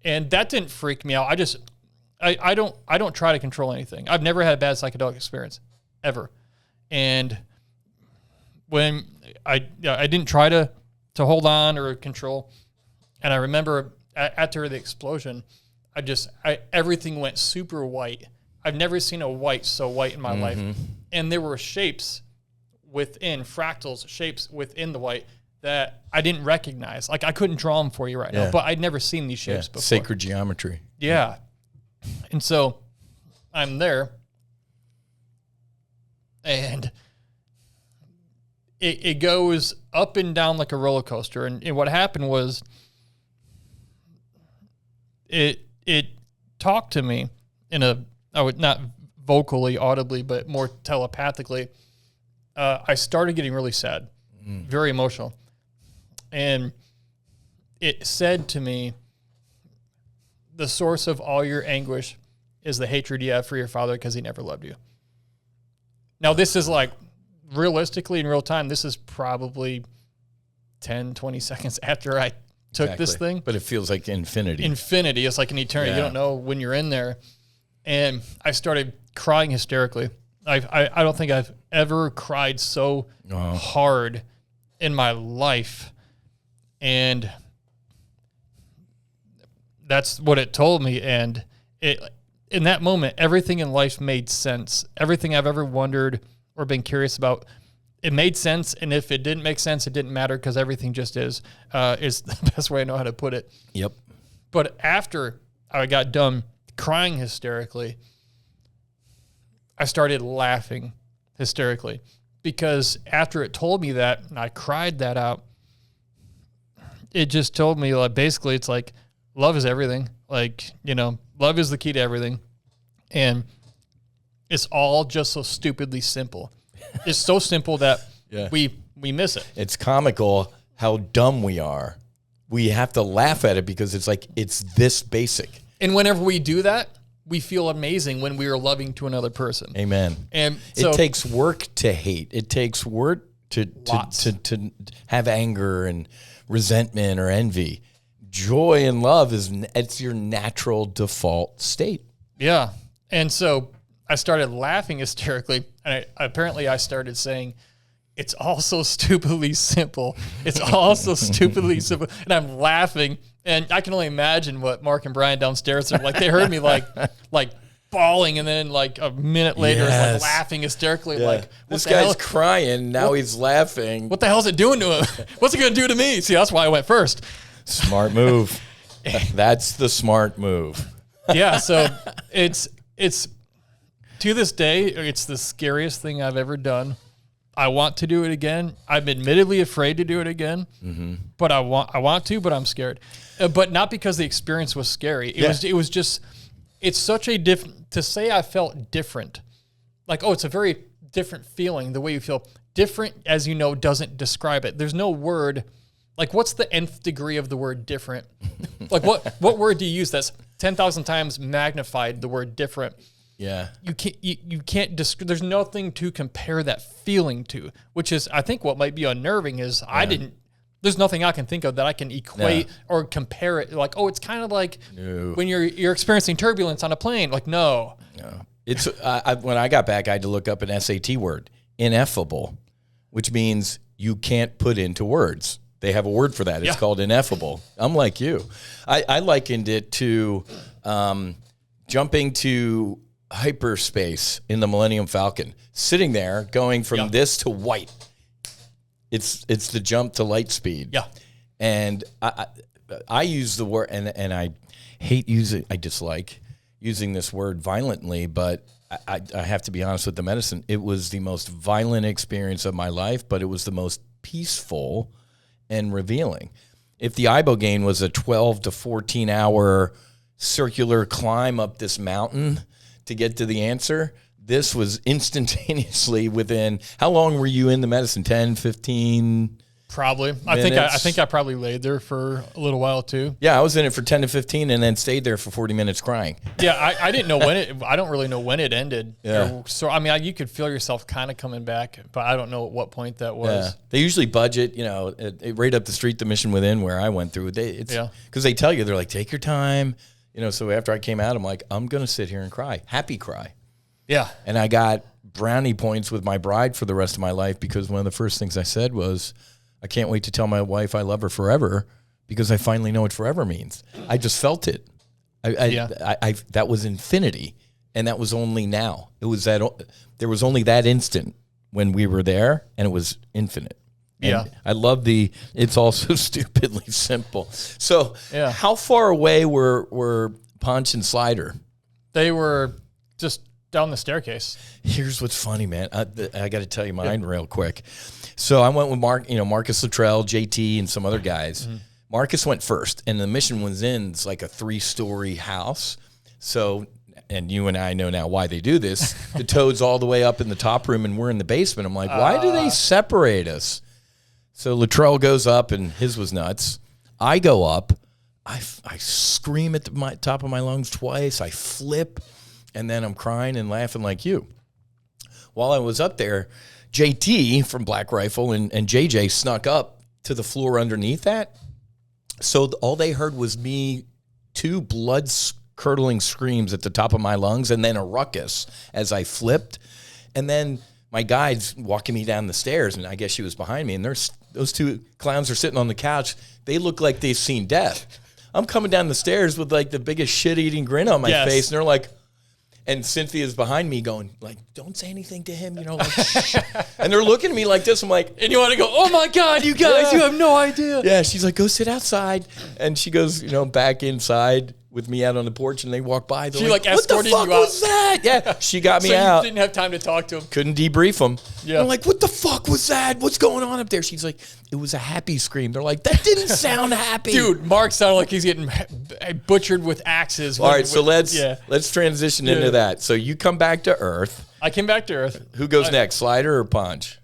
And that didn't freak me out. I don't try to control anything. I've never had a bad psychedelic experience, ever. And when I didn't try to hold on or control. And I remember after the explosion, everything went super white. I've never seen a white so white in my life. And there were fractals, shapes within the white that I didn't recognize. Like, I couldn't draw them for you right now, but I'd never seen these shapes before. Sacred geometry. Yeah. And so I'm there, and it goes up and down like a roller coaster. And what happened was it talked to me not vocally, audibly, but more telepathically, I started getting really sad, very emotional. And it said to me, the source of all your anguish is the hatred you have for your father because he never loved you. Now, this is like, realistically, in real time, this is probably 10, 20 seconds after I took this thing. But it feels like infinity. Infinity. It's like an eternity. You don't know when you're in there. And I started crying hysterically. I don't think I've ever cried so hard in my life. And that's what it told me. And in that moment, everything in life made sense. Everything I've ever wondered or been curious about, it made sense. And if it didn't make sense, it didn't matter because everything just is the best way I know how to put it. Yep. But after I got done crying hysterically, I started laughing hysterically because after it told me that and I cried that out, it just told me, like, basically it's like love is everything. Like, love is the key to everything. And it's all just so stupidly simple. It's so simple that we miss it. It's comical how dumb we are. We have to laugh at it because it's like, it's this basic. And whenever we do that, we feel amazing when we are loving to another person. Amen. And so, it takes work to hate. It takes work to have anger and resentment or envy. Joy and love it's your natural default state. Yeah. And so I started laughing hysterically. And apparently I started saying, it's all so stupidly simple. It's all so stupidly simple. And I'm laughing. And I can only imagine what Mark and Brian downstairs are like. They heard me like bawling, and then like a minute later, like laughing hysterically. Yeah. Like, this guy's crying. Now he's laughing. What the hell is it doing to him? What's it going to do to me? See, that's why I went first. Smart move. That's the smart move. Yeah. So it's to this day, it's the scariest thing I've ever done. I want to do it again. I'm admittedly afraid to do it again, but I want to, but I'm scared. But not because the experience was scary. It was just, it's such a different, to say I felt different. Like, it's a very different feeling, the way you feel. Different, as you know, doesn't describe it. There's no word. Like, what's the nth degree of the word different? Like, what word do you use that's 10,000 times magnified, the word different? Yeah. You can't there's nothing to compare that feeling to, which is, I think, what might be unnerving is there's nothing I can think of that I can equate or compare it. Like, it's kind of like when you're experiencing turbulence on a plane. Like, no. It's when I got back, I had to look up an SAT word, ineffable, which means you can't put into words. They have a word for that. It's called ineffable. I'm like you. I likened it to jumping to hyperspace in the Millennium Falcon, sitting there going from this to white. It's the jump to light speed. Yeah. And I use the word, and I dislike using this word violently, but I have to be honest with the medicine. It was the most violent experience of my life, but it was the most peaceful and revealing. If the ibogaine was a 12 to 14 hour circular climb up this mountain to get to the answer, this was instantaneously within, how long were you in the medicine? 10, 15? Probably. I think I probably laid there for a little while too. Yeah, I was in it for 10 to 15 and then stayed there for 40 minutes crying. Yeah, I didn't know I don't really know when it ended. Yeah. So, I mean, you could feel yourself kind of coming back, but I don't know at what point that was. Yeah. They usually budget, right up the street, the Mission Within where I went through. Because they tell you, they're like, take your time. So after I came out, I'm like, I'm going to sit here and cry. Happy cry. Yeah. And I got brownie points with my bride for the rest of my life because one of the first things I said was, I can't wait to tell my wife I love her forever because I finally know what forever means. I just felt it. That was infinity, and that was only now. It was there was only that instant when we were there, and it was infinite. And I love it's also stupidly simple. So how far away were Punch and Slider? They were just down the staircase. Here's what's funny, man. I got to tell you mine real quick. So I went with Marcus Luttrell, JT, and some other guys. Mm-hmm. Marcus went first, and the Mission was in. It's like a 3-story house. So and you and I know now why they do this. The toad's all the way up in the top room, and we're in the basement. I'm like, why do they separate us? So Latrell goes up, and his was nuts. I go up. I scream at the top of my lungs twice. I flip, and then I'm crying and laughing like you. While I was up there, JT from Black Rifle and JJ snuck up to the floor underneath that. So all they heard was me, 2 blood-curdling screams at the top of my lungs, and then a ruckus as I flipped. And then my guide's walking me down the stairs, and I guess she was behind me, and those 2 clowns are sitting on the couch. They look like they've seen death. I'm coming down the stairs with like the biggest shit-eating grin on my face, and they're like, and Cynthia's behind me going like, don't say anything to him, like, shh. And they're looking at me like this. I'm like, and you want to go, oh my God, you guys, you have no idea. Yeah, she's like, go sit outside. And she goes, back inside with me out on the porch, and they walk by. She like escorted you out. What the fuck was that? Yeah, she got me out. You didn't have time to talk to him. Couldn't debrief them. Yeah. I'm like, what the fuck was that? What's going on up there? She's like, it was a happy scream. They're like, that didn't sound happy. Dude, Mark sounded like he's getting butchered with axes. All right, so let's transition into that. So you come back to Earth. I came back to Earth. Who goes next, Slider or Punch?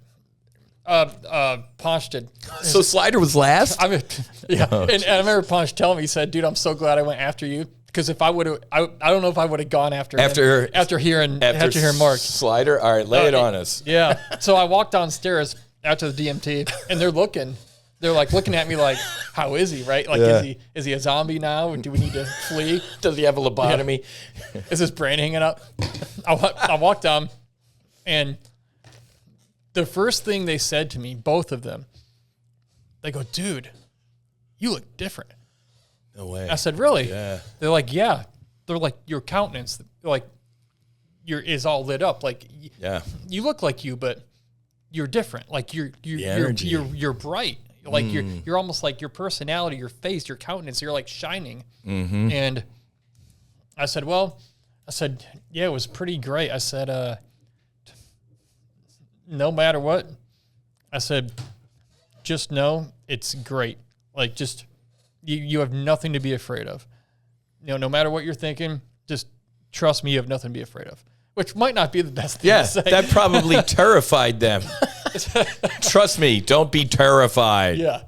Punch did. So Slider was last? And I remember Punch telling me, he said, dude, I'm so glad I went after you. Because if I would have, I don't know if I would have gone after hearing Mark. Slider? All right, lay it on us. Yeah. So I walked downstairs after the DMT, and they're looking at me like, how is he, right? Like, is he a zombie now? Or do we need to flee? Does he have a lobotomy? Yeah. Is his brain hanging up? I walked down, and the first thing they said to me, both of them, they go, dude, you look different. No way. I said, really? Yeah. They're like, yeah. They're like, your countenance, like, is all lit up. Like, you look like you, but you're different. Like, you're bright. Like, you're almost like your personality, your face, your countenance, you're like shining. Mm-hmm. And I said, yeah, it was pretty great. I said, no matter what, I said, just know it's great. Like, just, you have nothing to be afraid of. No matter what you're thinking, just trust me, you have nothing to be afraid of. Which might not be the best thing to say. Yeah, that probably terrified them. Trust me, don't be terrified. Yeah.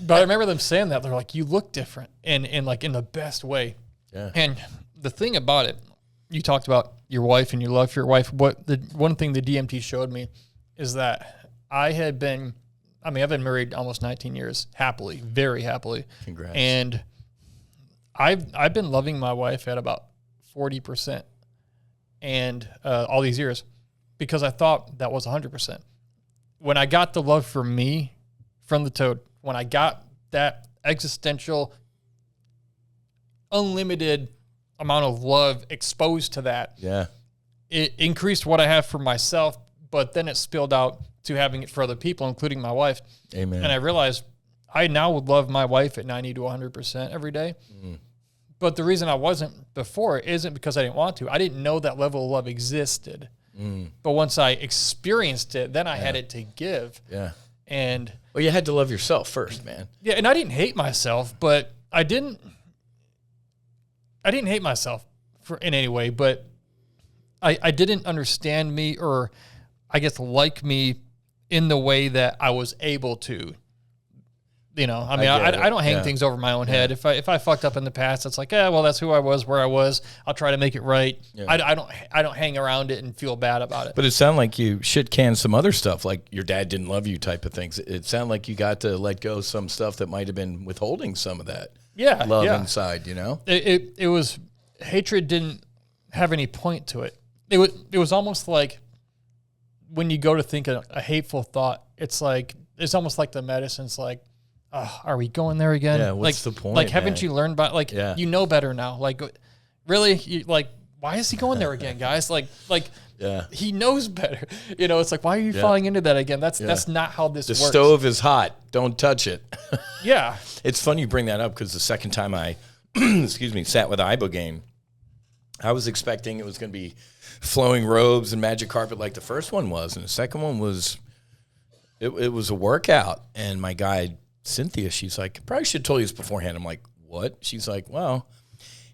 But I remember them saying that. They're like, you look different, and like in the best way. Yeah. And the thing about it, you talked about your wife and your love for your wife. One thing the DMT showed me is that I've been married almost 19 years, happily, very happily. Congrats. And I've been loving my wife at about 40%, and all these years, because I thought that was 100%. When I got the love for me from the toad, when I got that existential, unlimited amount of love exposed to that, it increased what I have for myself, but then it spilled out to having it for other people, including my wife. Amen. And I realized I now would love my wife at 90 to 100% every day. Mm. But the reason I wasn't before isn't because I didn't want to. I didn't know that level of love existed. Mm. But once I experienced it, then I had it to give. Yeah. And well, you had to love yourself first, man. Yeah, and I didn't hate myself, but I didn't hate myself in any way, but I didn't understand me, or I guess like me in the way that I was able to. I don't hang things over my own head. If I fucked up in the past, it's like, well, that's who I was, where I was. I'll try to make it right. Yeah. I don't hang around it and feel bad about it. But it sounded like you shit-canned some other stuff, like your dad didn't love you type of things. It sounded like you got to let go of some stuff that might have been withholding some of that love inside, It was, hatred didn't have any point to it. It was almost like when you go to think a hateful thought, it's almost like the medicine's like, are we going there again? Yeah, what's the point? Like, haven't you learned you know better now? Like, really? Why is he going there again, guys? He knows better. It's like, why are you falling into that again? That's not how this works. The stove is hot. Don't touch it. Yeah. It's funny you bring that up, because the second time I, sat with Ibogaine, I was expecting it was going to be flowing robes and magic carpet like the first one was, and the second one was, it was a workout. And my guide, Cynthia, she's like, probably should have told you this beforehand. I'm like, what? She's like, well,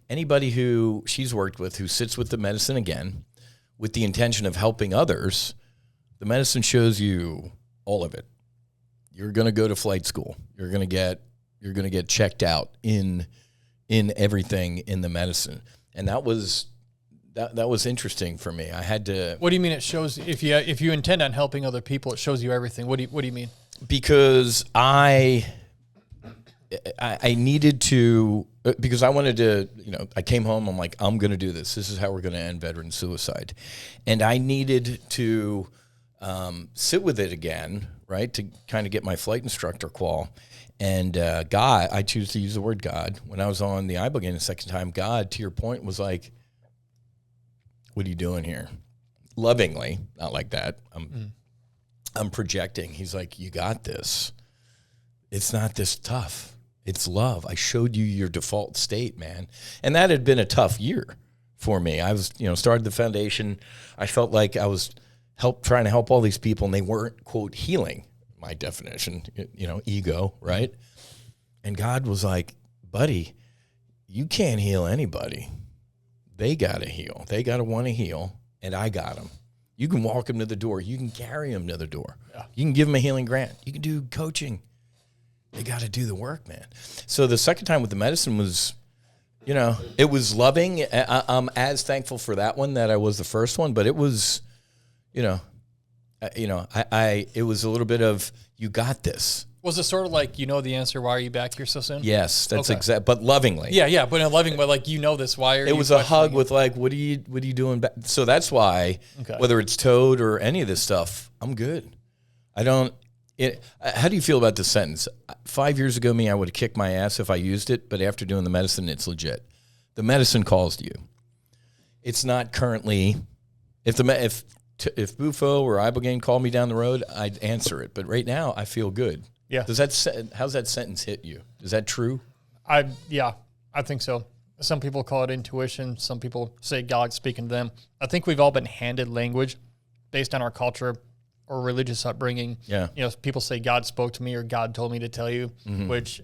anybody who she's worked with who sits with the medicine again with the intention of helping others, the medicine shows you all of it. You're going to go to flight school. You're going to get checked out in everything in the medicine. And that was interesting for me. I had to. What do you mean it shows if you intend on helping other people, it shows you everything? What do you mean? Because I needed to, because I wanted to, I came home, I'm like, I'm going to do this. This is how we're going to end veteran suicide. And I needed to sit with it again, right, to kind of get my flight instructor qual. And God, I choose to use the word God. When I was on the ibogaine the second time, God, to your point, was like, what are you doing here? Lovingly, not like that. I'm projecting. He's like, you got this. It's not this tough. It's love. I showed you your default state, man. And that had been a tough year for me. I was, started the foundation. I felt like I was trying to help all these people, and they weren't, quote, healing, my definition, ego, right? And God was like, buddy, you can't heal anybody. They got to heal. They got to want to heal, and I got them. You can walk them to the door. You can carry them to the door. Yeah. You can give them a healing grant. You can do coaching. They got to do the work, man. So the second time with the medicine was, it was loving. I'm as thankful for that one that I was the first one, but it was, it was a little bit of, you got this. Was it sort of like, the answer, why are you back here so soon? Yes, that's exact, but lovingly. Yeah, but in a loving way, like, this, why are you? It was a hug with like, what are you doing back? So that's why, whether it's Toad or any of this stuff, I'm good. How do you feel about this sentence? 5 years ago, I would have kicked my ass if I used it, but after doing the medicine, it's legit. The medicine calls to you. It's not currently, if Bufo or Ibogaine called me down the road, I'd answer it. But right now, I feel good. Yeah. How's that sentence hit you? Is that true? I think so. Some people call it intuition. Some people say God speaking to them. I think we've all been handed language based on our culture or religious upbringing. Yeah. People say God spoke to me or God told me to tell you, which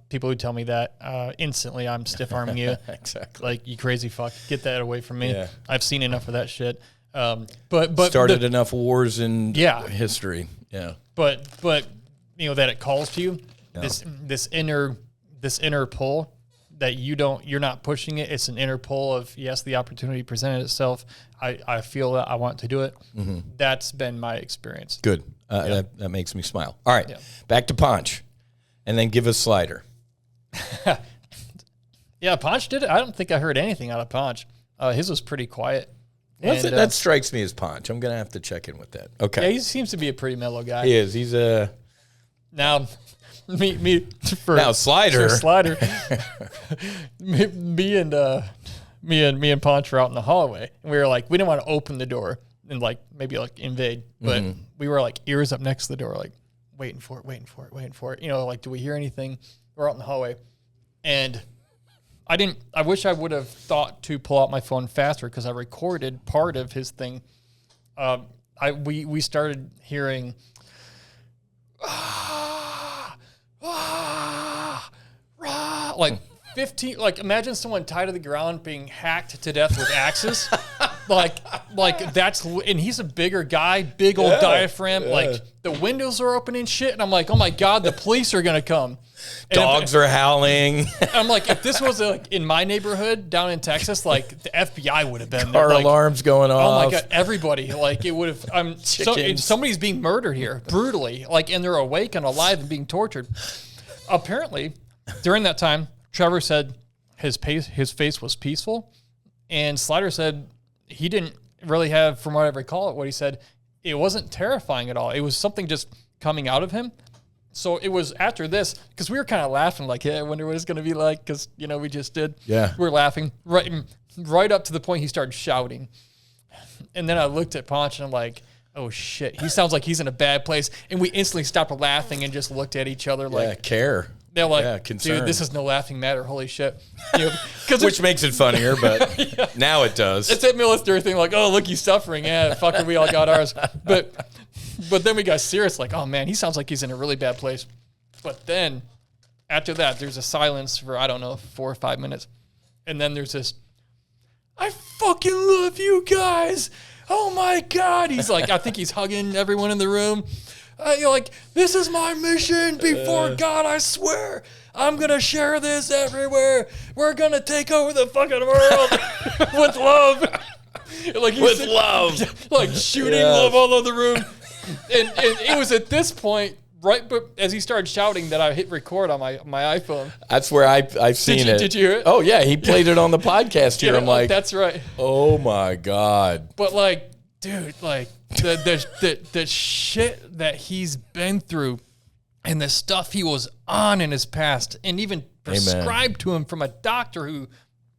people who tell me that, instantly I'm stiff-arming you. Exactly. Like, you crazy fuck. Get that away from me. Yeah. I've seen enough of that shit. But started enough wars in history. Yeah. But that it calls to you, this inner pull that you're not pushing it. It's an inner pull of, yes, the opportunity presented itself. I feel that I want to do it. Mm-hmm. That's been my experience. Good. That makes me smile. All right. Yeah. Back to Ponch, and then give us Slider. Yeah, Ponch did it. I don't think I heard anything out of Ponch. His was pretty quiet. That strikes me as Ponch. I'm going to have to check in with that. Okay. Yeah, he seems to be a pretty mellow guy. He is. He's a... Now, Slider. Slider. me and Ponch were out in the hallway, and we were like, we didn't want to open the door and maybe invade, but we were ears up next to the door, waiting for it. Do we hear anything? We're out in the hallway, and I wish I would have thought to pull out my phone faster because I recorded part of his thing. We started hearing. Like 15, imagine someone tied to the ground being hacked to death with axes. And he's a bigger guy, big old diaphragm. Yeah. The windows are open and shit. And I'm like, oh my God, the police are going to come. Dogs are howling. I'm like, if this was in my neighborhood down in Texas, the FBI would have been there. Car alarms going off. Oh my God, everybody. It would have, somebody's being murdered here brutally. And they're awake and alive and being tortured. Apparently, during that time, Trevor said his face was peaceful, and Slider said he didn't really have, from what I recall, what he said, it wasn't terrifying at all. It was something just coming out of him. So it was after this, because we were kind of laughing, hey, I wonder what it's going to be like, because, we just did. Yeah. We were laughing right up to the point he started shouting. And then I looked at Ponch, and I'm like, oh, shit, he sounds like he's in a bad place. And we instantly stopped laughing and just looked at each other care. They're like, dude, this is no laughing matter. Holy shit. Which makes it funnier, but now it does. It's that military thing, oh, look, he's suffering. Yeah, fucker, we all got ours. But then we got serious, oh, man, he sounds like he's in a really bad place. But then, after that, there's a silence for, 4 or 5 minutes. And then there's this, I fucking love you guys. Oh my God. He's like, I think he's hugging everyone in the room. You're like, this is my mission before God, I swear. I'm going to share this everywhere. We're going to take over the fucking world with love. Like with love. Like shooting love all over the room. And it was at this point, right as he started shouting, that I hit record on my iPhone. That's where I've seen it. Did you hear it? Oh, yeah. He played it on the podcast here. I'm like, that's right. Oh, my God. But like, dude, like the shit that he's been through and the stuff he was on in his past and even prescribed to him from a doctor who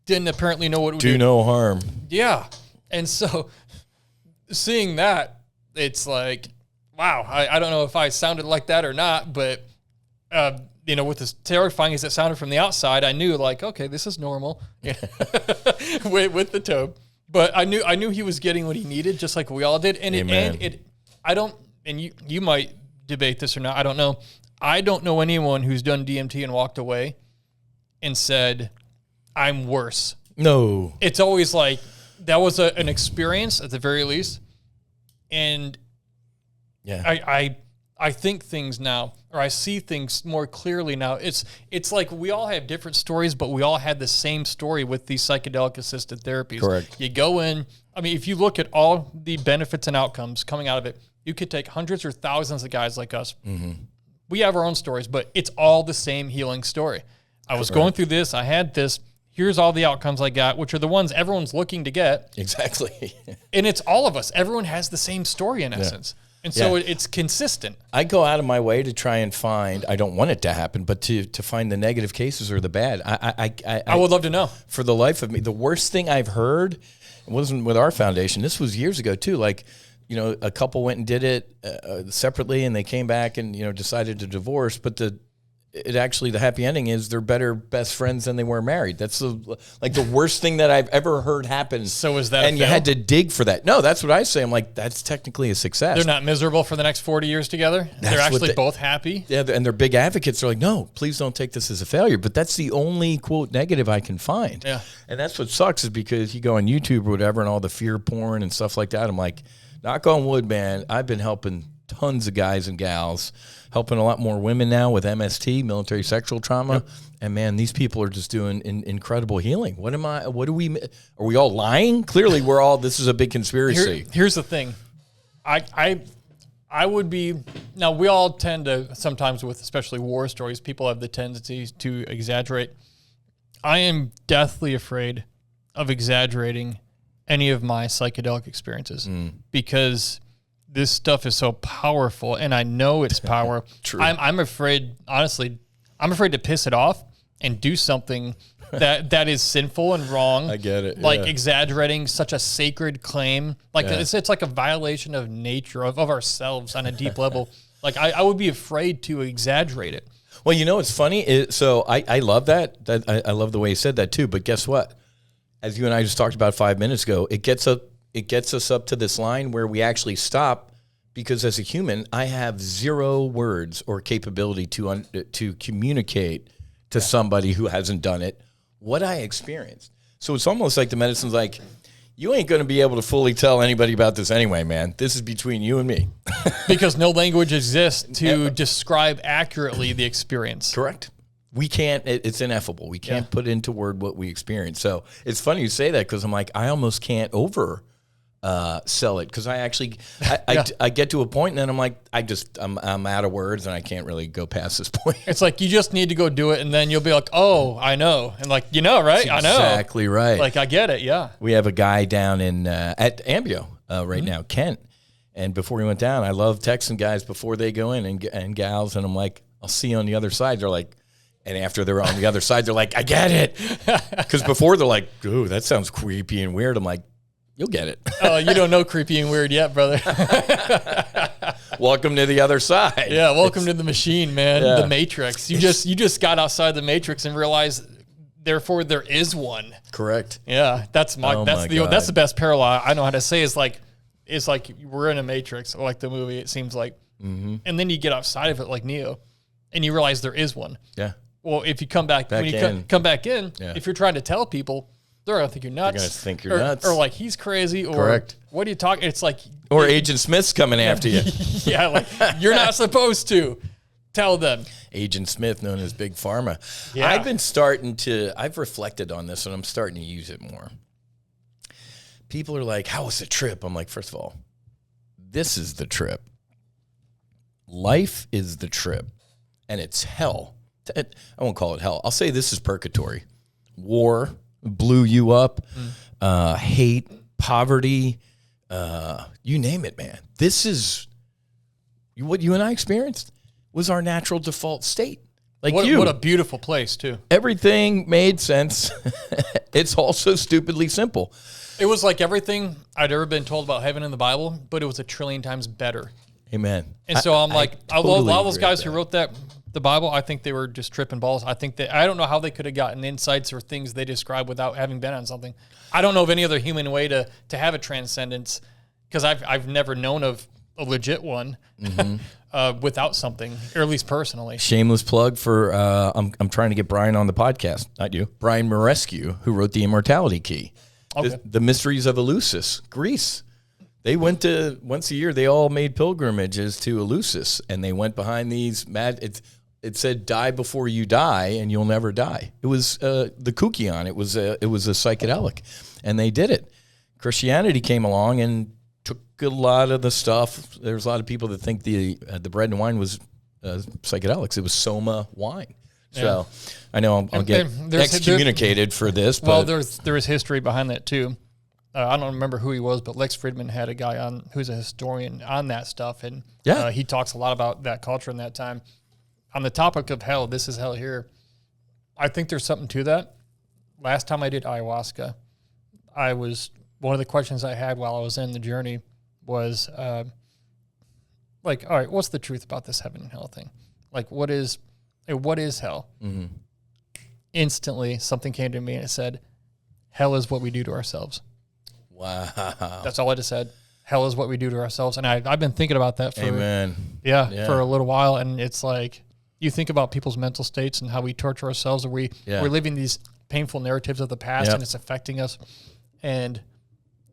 didn't apparently know what it would do. No harm. Yeah. And so seeing that, it's like, wow, I don't know if I sounded like that or not, but, with as terrifying as it sounded from the outside, I knew like, okay, this is normal with the Tobe. But I knew he was getting what he needed, just like we all did. And you might debate this or not, I don't know. I don't know anyone who's done DMT and walked away and said, I'm worse. No. It's always like, that was an experience at the very least. And I think things now, or I see things more clearly now. It's like we all have different stories, but we all had the same story with these psychedelic assisted therapies. Correct. You go in, I mean, if you look at all the benefits and outcomes coming out of it, you could take hundreds or thousands of guys like us. Mm-hmm. We have our own stories, but it's all the same healing story. I was going through this, I had this, here's all the outcomes I got, which are the ones everyone's looking to get. Exactly. And it's all of us. Everyone has the same story in essence. And so it's consistent. I go out of my way to try and find, I don't want it to happen, but to find the negative cases or the bad. I would love to know. For the life of me, the worst thing I've heard, it wasn't with our foundation. This was years ago too. Like, a couple went and did it separately and they came back and, decided to divorce. But the happy ending is they're better best friends than they were married. That's the worst thing that I've ever heard happen. So is that and you had to dig for that. No, that's what I say. I'm like, that's technically a success. They're not miserable for the next 40 years together. They're actually both happy. Yeah, and they're big advocates. They're like, no, please don't take this as a failure. But that's the only, quote, negative I can find. Yeah. And that's what sucks is because you go on YouTube or whatever and all the fear porn and stuff like that. I'm like, knock on wood, man. I've been helping tons of guys and gals, helping a lot more women now with MST, military sexual trauma. Yep. And man, these people are just doing incredible healing. Are we all lying? Clearly this is a big conspiracy. Here's the thing. I would be, now we all tend to, sometimes with especially war stories, people have the tendency to exaggerate. I am deathly afraid of exaggerating any of my psychedelic experiences because this stuff is so powerful, and I know it's power. True. I'm afraid, honestly, to piss it off and do something that is sinful and wrong. I get it. Like exaggerating such a sacred claim. Like it's like a violation of nature, of ourselves on a deep level. Like I would be afraid to exaggerate it. Well, it's funny. So I love that. I love the way you said that too. But guess what? As you and I just talked about 5 minutes ago, it gets us up to this line where we actually stop because as a human, I have zero words or capability to communicate to somebody who hasn't done it what I experienced. So it's almost like the medicine's like, you ain't going to be able to fully tell anybody about this anyway, man. This is between you and me. Because no language exists to describe accurately the experience. Correct. We can't, it's ineffable. We can't put into word what we experience. So it's funny you say that because I'm like, I almost can't sell it because I get to a point and then I'm like, I'm out of words and I can't really go past this point. It's like, you just need to go do it and then you'll be like, oh, I know. And like, right? I know. Exactly right. Like, I get it. Yeah. We have a guy down in, at Ambio right now, Kent. And before he went down, I love texting guys before they go in and gals. And I'm like, I'll see you on the other side. They're like, and after they're on the other side, they're like, I get it. Because before they're like, ooh, that sounds creepy and weird. I'm like, you'll get it. Oh, you don't know creepy and weird yet, brother. Welcome to the other side. Yeah, welcome to the machine, man. Yeah. The Matrix. You just got outside the Matrix and realized, therefore, there is one. Correct. Yeah, that's the best parallel I know how to say is like we're in a Matrix, like the movie. It seems like, and then you get outside of it, like Neo, and you realize there is one. Yeah. Well, if you come back when you come back in, if you're trying to tell people, they're going to think you're nuts. They're going to think you're nuts. Or like he's crazy. Or correct. What are you talking? It's like. Or Agent Smith's coming after you. Yeah, like you're not supposed to tell them. Agent Smith, known as Big Pharma. Yeah. I've reflected on this and I'm starting to use it more. People are like, how was the trip? I'm like, first of all, this is the trip. Life is the trip. And it's hell. I won't call it hell. I'll say this is purgatory. War blew you up. Hate, poverty, you name it, man. This is what you and I experienced was our natural default state. Like what a beautiful place too. Everything made sense. It's also stupidly simple. It was like everything I'd ever been told about heaven in the Bible, but it was a trillion times better. Amen. And so I'm like, a lot of those guys who wrote the Bible, I think they were just tripping balls. I don't know how they could have gotten insights or things they describe without having been on something. I don't know of any other human way to have a transcendence, because I've never known of a legit one without something, or at least personally. Shameless plug for I'm trying to get Brian on the podcast. Not you, Brian Marescu, who wrote the Immortality Key, the Mysteries of Eleusis, Greece. They went to once a year. They all made pilgrimages to Eleusis, and they went behind these mad. It said, "Die before you die, and you'll never die." It was the Kukion. It was a psychedelic, and they did it. Christianity came along and took a lot of the stuff. There's a lot of people that think the bread and wine was psychedelics. It was Soma wine. So I know I'll get excommunicated for this. But well, there is history behind that too. I don't remember who he was, but Lex Fridman had a guy on who's a historian on that stuff, and he talks a lot about that culture in that time. On the topic of hell, this is hell here. I think there's something to that. Last time I did ayahuasca, one of the questions I had while I was in the journey was like, all right, what's the truth about this heaven and hell thing? Like, what is hell? Mm-hmm. Instantly, something came to me and it said, hell is what we do to ourselves. Wow. That's all I just said. Hell is what we do to ourselves. And I've been thinking about that for for a little while. And it's like, you think about people's mental states and how we torture ourselves, or we're living these painful narratives of the past and it's affecting us. And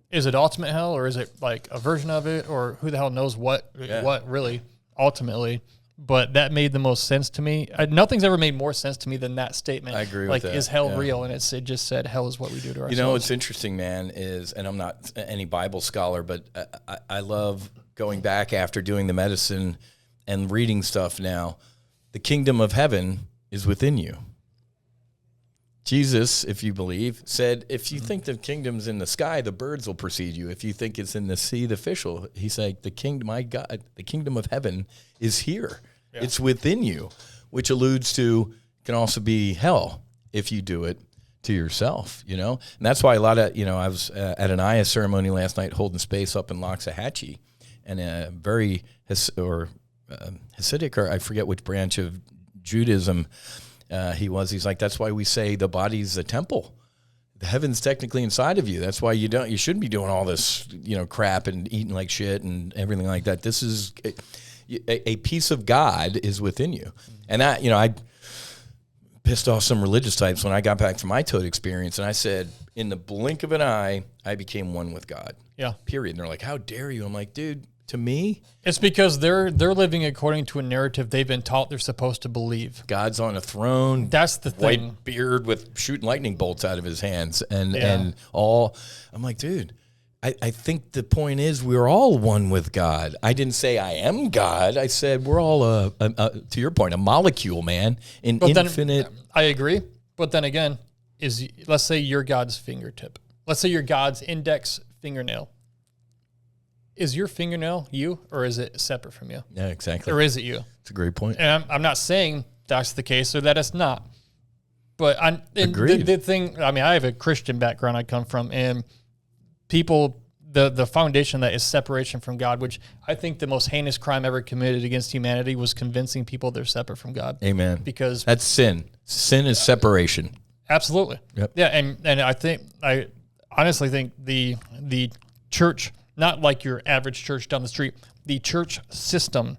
is it ultimate hell, or is it like a version of it, or who the hell knows what really ultimately? But that made the most sense to me. Nothing's ever made more sense to me than that statement. I agree with that. Like, is hell real? And it just said, hell is what we do to ourselves. You know, what's interesting, man, is, and I'm not any Bible scholar, but I love going back after doing the medicine and reading stuff now. The kingdom of heaven is within you. Jesus, if you believe, said, if you think the kingdom's in the sky, the birds will precede you. If you think it's in the sea, the fish will. He's like, the kingdom of heaven is here. Yeah. It's within you, which alludes to can also be hell if you do it to yourself, you know? And that's why a lot of, I was at an Aya ceremony last night holding space up in Loxahatchee, and a very Hasidic, or I forget which branch of Judaism he's like, that's why we say the body's the temple. The heaven's technically inside of you. That's why you shouldn't be doing all this, crap and eating like shit and everything like that. This is a piece of God is within you. And I pissed off some religious types when I got back from my Toad experience, and I said, in the blink of an eye, I became one with God. Yeah. Period. And they're like, how dare you? I'm like, dude, to me, it's because they're living according to a narrative they've been taught they're supposed to believe. God's on a throne. That's the thing. White beard with shooting lightning bolts out of his hands and all. I'm like, dude, I think the point is we're all one with God. I didn't say I am God. I said we're all to your point, a molecule, man, infinite. I agree, but then again, let's say you're God's fingertip. Let's say you're God's index fingernail. Is your fingernail you, or is it separate from you? Yeah, exactly. Or is it you? It's a great point. And I'm not saying that's the case or that it's not. But Agreed. The thing, I have a Christian background I come from, and people, the foundation that is separation from God, which I think the most heinous crime ever committed against humanity was convincing people they're separate from God. Amen. Because that's sin. Sin is separation. Absolutely. Yep. Yeah, and I honestly think the church, not like your average church down the street, the church system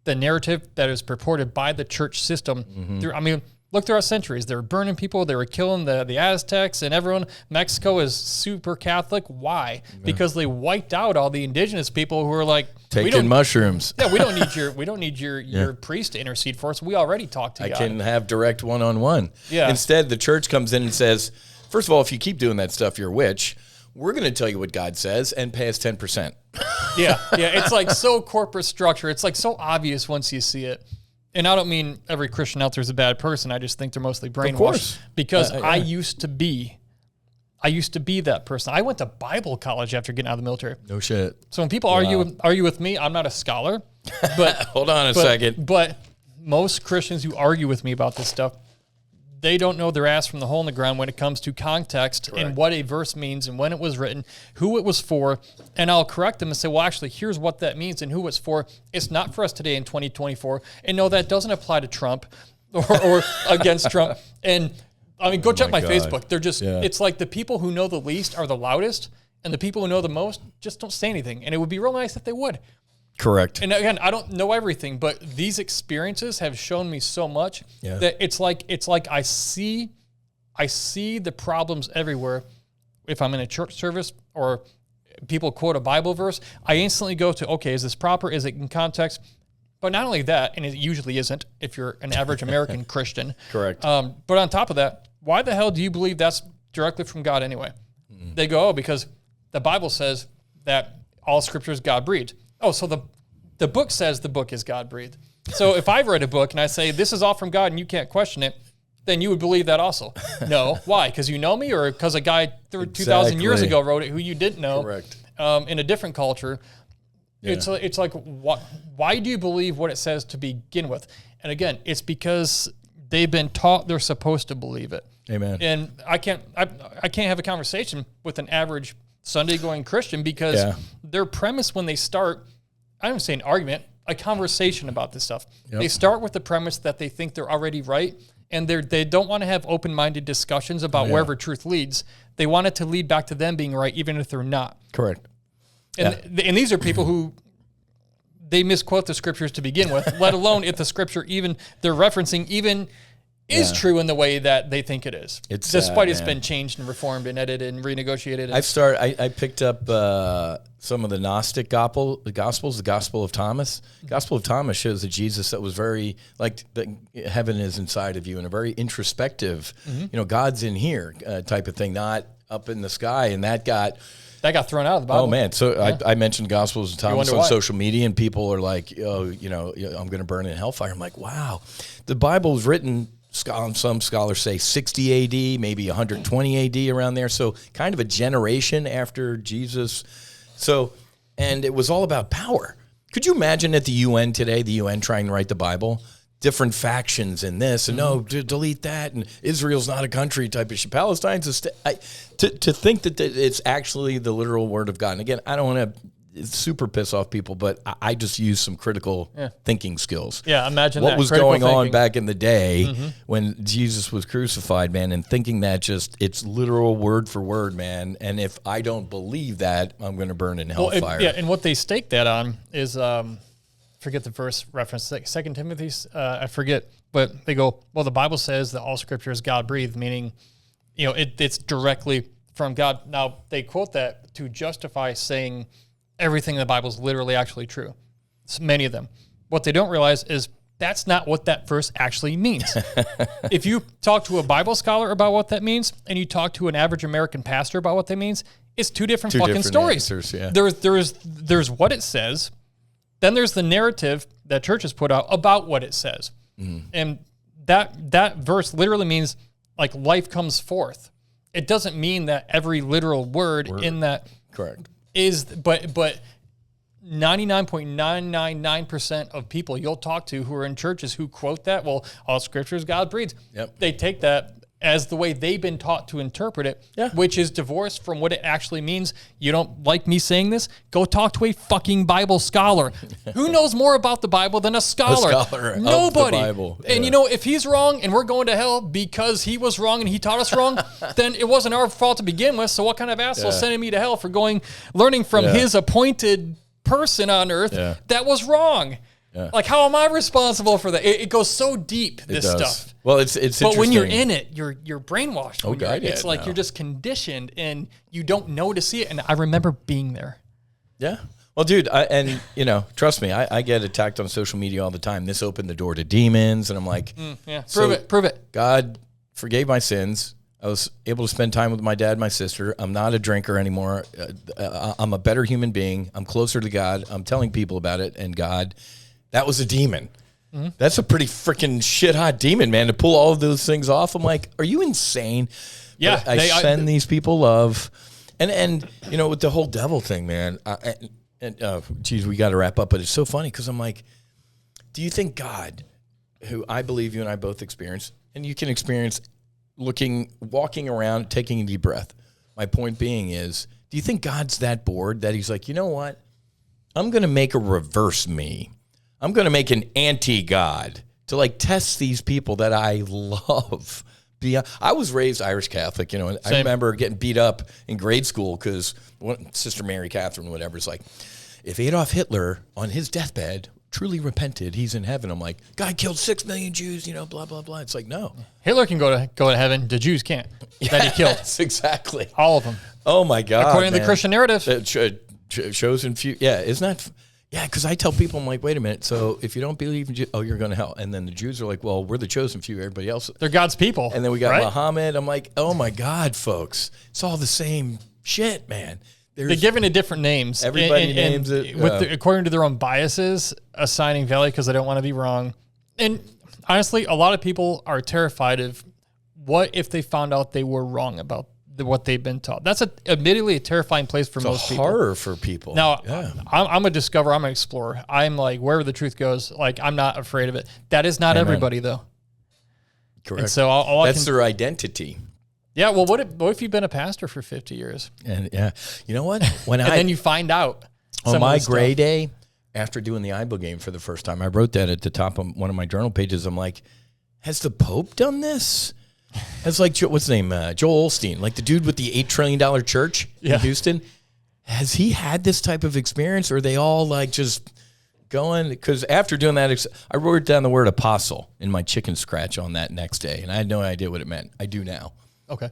the narrative that is purported by the church system. I mean, look throughout centuries. They were burning people. They were killing the Aztecs and everyone. Mexico is super Catholic. Why? Because they wiped out all the indigenous people who were like, taking mushrooms. Yeah, we don't need your priest to intercede for us. We already talked to God. I can have direct one-on-one. Yeah. Instead, the church comes in and says, first of all, if you keep doing that stuff, you're a witch. We're going to tell you what God says and pay us 10%. Yeah. It's like so corporate structure. It's like so obvious once you see it. And I don't mean every Christian out there is a bad person. I just think they're mostly brainwashed. Because I used to be that person. I went to Bible college after getting out of the military. No shit. So when people argue with me, I'm not a scholar. But hold on a second. But most Christians who argue with me about this stuff, they don't know their ass from the hole in the ground when it comes to context and what a verse means and when it was written, who it was for. And I'll correct them and say, well, actually, here's what that means and who it's for. It's not for us today in 2024. And no, that doesn't apply to Trump or against Trump. And I mean, go check my Facebook. They're just, it's like the people who know the least are the loudest, and the people who know the most just don't say anything. And it would be real nice if they would. Correct. And again, I don't know everything, but these experiences have shown me so much that it's like I see the problems everywhere. If I'm in a church service or people quote a Bible verse, I instantly go to, okay, is this proper? Is it in context? But not only that, and it usually isn't if you're an average American Christian. Correct. But on top of that, why the hell do you believe that's directly from God anyway? They go, oh, because the Bible says that all scripture is God-breathed. Oh, so the book says the book is God-breathed. So if I've read a book and I say, this is all from God and you can't question it, then you would believe that also. No. Why? Because you know me, or because a guy 2,000 years ago wrote it who you didn't know? Correct. In a different culture. Yeah. It's like, why do you believe what it says to begin with? And again, it's because they've been taught they're supposed to believe it. Amen. And I can't have a conversation with an average Sunday-going Christian because their premise when they start, I don't say an argument, a conversation about this stuff. Yep. They start with the premise that they think they're already right, and they don't want to have open-minded discussions about wherever truth leads. They want it to lead back to them being right, even if they're not. Correct. And these are people who they misquote the scriptures to begin with, let alone if the scripture even they're referencing even is true in the way that they think it is. It's despite it's been changed and reformed and edited and renegotiated. I picked up some of the Gnostic Gospels, the Gospel of Thomas. Gospel of Thomas shows that Jesus that was very like heaven is inside of you in a very introspective, God's in here type of thing, not up in the sky, and that got thrown out of the Bible. Oh, man. So I mentioned Gospels of Thomas on social media, and people are like, oh, I'm going to burn in hellfire. I'm like, wow. The Bible was written, some scholars say 60 AD, maybe 120 AD around there. So kind of a generation after Jesus. So, and it was all about power. Could you imagine at the UN today, the UN trying to write the Bible? Different factions in this, and no, delete that, and Israel's not a country type of shit. Palestine's a state. To think that it's actually the literal word of God. And again, I don't want to super piss off people, but I just use some critical thinking skills. Yeah, imagine what was going on back in the day when Jesus was crucified, man, and thinking that just it's literal word for word, man. And if I don't believe that, I'm going to burn in hellfire. And what they stake that on is. Forget the verse reference, 2 Timothy, I forget, but they go, well, the Bible says that all scripture is God-breathed, meaning, it's directly from God. Now, they quote that to justify saying everything in the Bible is literally actually true. It's many of them. What they don't realize is that's not what that verse actually means. If you talk to a Bible scholar about what that means, and you talk to an average American pastor about what that means, it's two different stories. Answers, yeah. There's what it says. Then there's the narrative that churches put out about what it says. And that verse literally means like life comes forth. It doesn't mean that every literal word in that is, but 99.999% of people you'll talk to who are in churches who quote that, well, all scripture is God breathes. Yep. They take that as the way they've been taught to interpret it, which is divorced from what it actually means. You don't like me saying this? Go talk to a fucking Bible scholar. Who knows more about the Bible than a scholar? Nobody. Of the Bible. And if he's wrong and we're going to hell because he was wrong and he taught us wrong, then it wasn't our fault to begin with. So what kind of asshole sending me to hell for learning from his appointed person on earth that was wrong? Yeah. Like, how am I responsible for that? It goes so deep, this stuff. Well, it's but when you're in it, you're brainwashed. Okay, it's like you're just conditioned and you don't know to see it. And I remember being there. Yeah. Well, dude, trust me, I get attacked on social media all the time. This opened the door to demons, and I'm like, prove it. God forgave my sins. I was able to spend time with my dad and my sister. I'm not a drinker anymore. I'm a better human being. I'm closer to God. I'm telling people about it, and God, that was a demon. Mm-hmm. That's a pretty freaking shit hot demon, man, to pull all of those things off. I'm like, are you insane? Yeah. But I send these people love. And with the whole devil thing, man, geez, we got to wrap up, but it's so funny because I'm like, do you think God, who I believe you and I both experience, and you can experience walking around, taking a deep breath. My point being is, do you think God's that bored that he's like, you know what? I'm going to make a reverse me. I'm going to make an anti-God to like test these people that I love. I was raised Irish Catholic, and I remember getting beat up in grade school because Sister Mary Catherine, whatever, is like, if Adolf Hitler on his deathbed truly repented, he's in heaven. I'm like, God killed 6 million Jews, blah, blah, blah. It's like, no. Hitler can go to heaven. The Jews can't. That he killed. Yes, exactly. All of them. Oh, my God. According to the Christian narrative. Chosen few. Yeah, isn't that... Yeah, because I tell people, I'm like, wait a minute. So if you don't believe in Jews, you're going to hell. And then the Jews are like, well, we're the chosen few. Everybody else. They're God's people. And then we got Muhammad. I'm like, oh, my God, folks. It's all the same shit, man. They're given it different names. Everybody names it. According to their own biases, assigning value because they don't want to be wrong. And honestly, a lot of people are terrified of what if they found out they were wrong about what they've been taught. That's admittedly a terrifying place for most people. It's a horror for people. Now, I'm a discoverer. I'm an explorer. I'm like, wherever the truth goes, like, I'm not afraid of it. That is not everybody, though. Correct. And so that's their identity. Yeah, well, what if you've been a pastor for 50 years? And you know what? Then you find out. On my gray day, after doing the Bible game for the first time, I wrote that at the top of one of my journal pages. I'm like, has the Pope done this? Has what's his name? Joel Osteen, like the dude with the $8 trillion church in Houston. Has he had this type of experience, or are they all like just going? Because after doing that, I wrote down the word apostle in my chicken scratch on that next day, and I had no idea what it meant. I do now. Okay.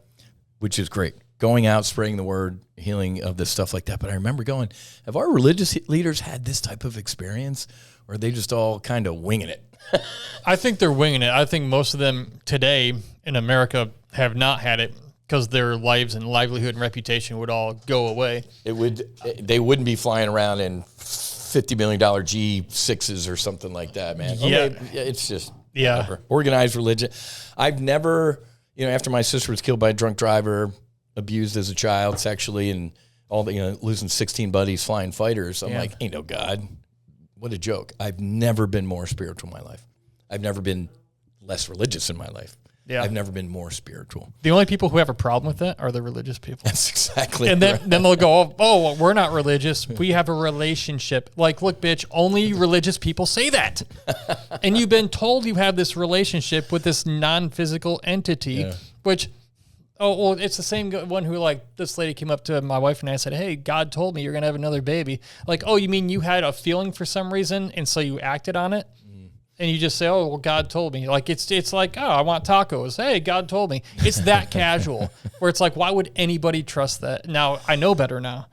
Which is great. Going out, spreading the word, healing of this stuff like that. But I remember going, have our religious leaders had this type of experience, or are they just all kind of winging it? I think they're winging it. I think most of them today in America have not had it because their lives and livelihood and reputation would all go away. They wouldn't be flying around in $50 million G6s or something like that, man. Yeah. It's just whatever. Organized religion. I've never... after my sister was killed by a drunk driver, abused as a child sexually, and all the, losing 16 buddies, flying fighters, I'm like, ain't no God. What a joke. I've never been more spiritual in my life. I've never been less religious in my life. Yeah. I've never been more spiritual. The only people who have a problem with that are the religious people. That's exactly And then they'll go, oh, we're not religious. We have a relationship. Like, look, bitch, only religious people say that. And you've been told you have this relationship with this non-physical entity, which, it's the same one who, like, this lady came up to my wife and I said, hey, God told me you're going to have another baby. Like, oh, you mean you had a feeling for some reason and so you acted on it? And you just say, oh, well, God told me. Like, it's like, oh, I want tacos. Hey, God told me. It's that casual where it's like, why would anybody trust that? Now, I know better now.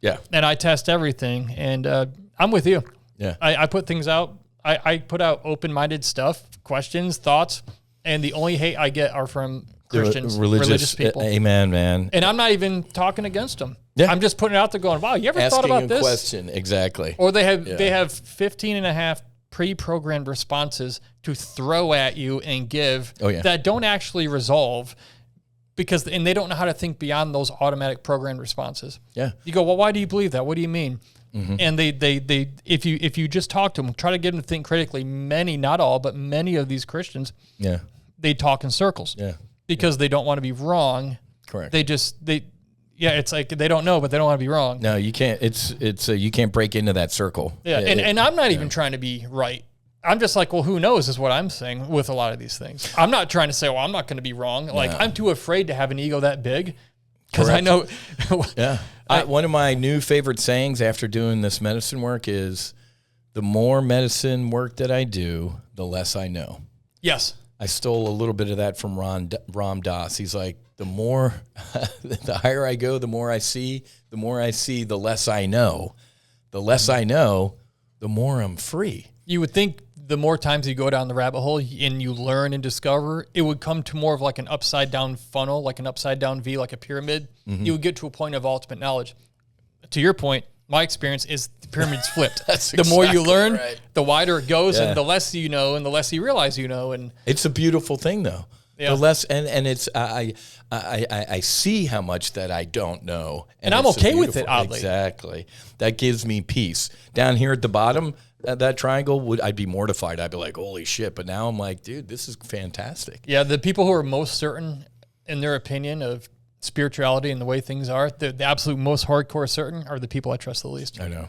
Yeah. And I test everything. And I'm with you. Yeah. I put things out. I put out open-minded stuff, questions, thoughts. And the only hate I get are from Christians, religious people. Amen, man. And I'm not even talking against them. Yeah. I'm just putting it out there going, wow, you ever thought about this? Asking a question, exactly. Or they have 15 and a half pre-programmed responses to throw at you and give that don't actually resolve and they don't know how to think beyond those automatic programmed responses. Yeah. You go, well, why do you believe that? What do you mean? Mm-hmm. And they if you just talk to them, try to get them to think critically, many, not all, but many of these Christians, they talk in circles. Yeah. Because they don't want to be wrong. Correct. It's like they don't know, but they don't want to be wrong. No, you can't. It's you can't break into that circle. Yeah, and I'm not even trying to be right. I'm just like, well, who knows is what I'm saying with a lot of these things. I'm not trying to say, well, I'm not going to be wrong. Like, I'm too afraid to have an ego that big because I know. One of my new favorite sayings after doing this medicine work is the more medicine work that I do, the less I know. Yes. I stole a little bit of that from Ram Dass. He's like, the more, the higher I go, the more I see, the less I know. The less I know, the more I'm free. You would think the more times you go down the rabbit hole and you learn and discover, it would come to more of like an upside down funnel, like an upside down V, like a pyramid. You would get to a point of ultimate knowledge. To your point, my experience is the pyramid's flipped. That's more you exactly learn, right. the wider it goes, and the less you know, and the less you realize you know. And it's a beautiful thing, though. Yeah. The less, and it's I see how much that I don't know, and I'm okay with it. Oddly, exactly. That gives me peace. Down here at the bottom, that triangle, I'd be mortified. I'd be like, holy shit! But now I'm like, dude, this is fantastic. Yeah, the people who are most certain in their opinion of spirituality and the way things are, the absolute most hardcore certain are the people I trust the least. I know.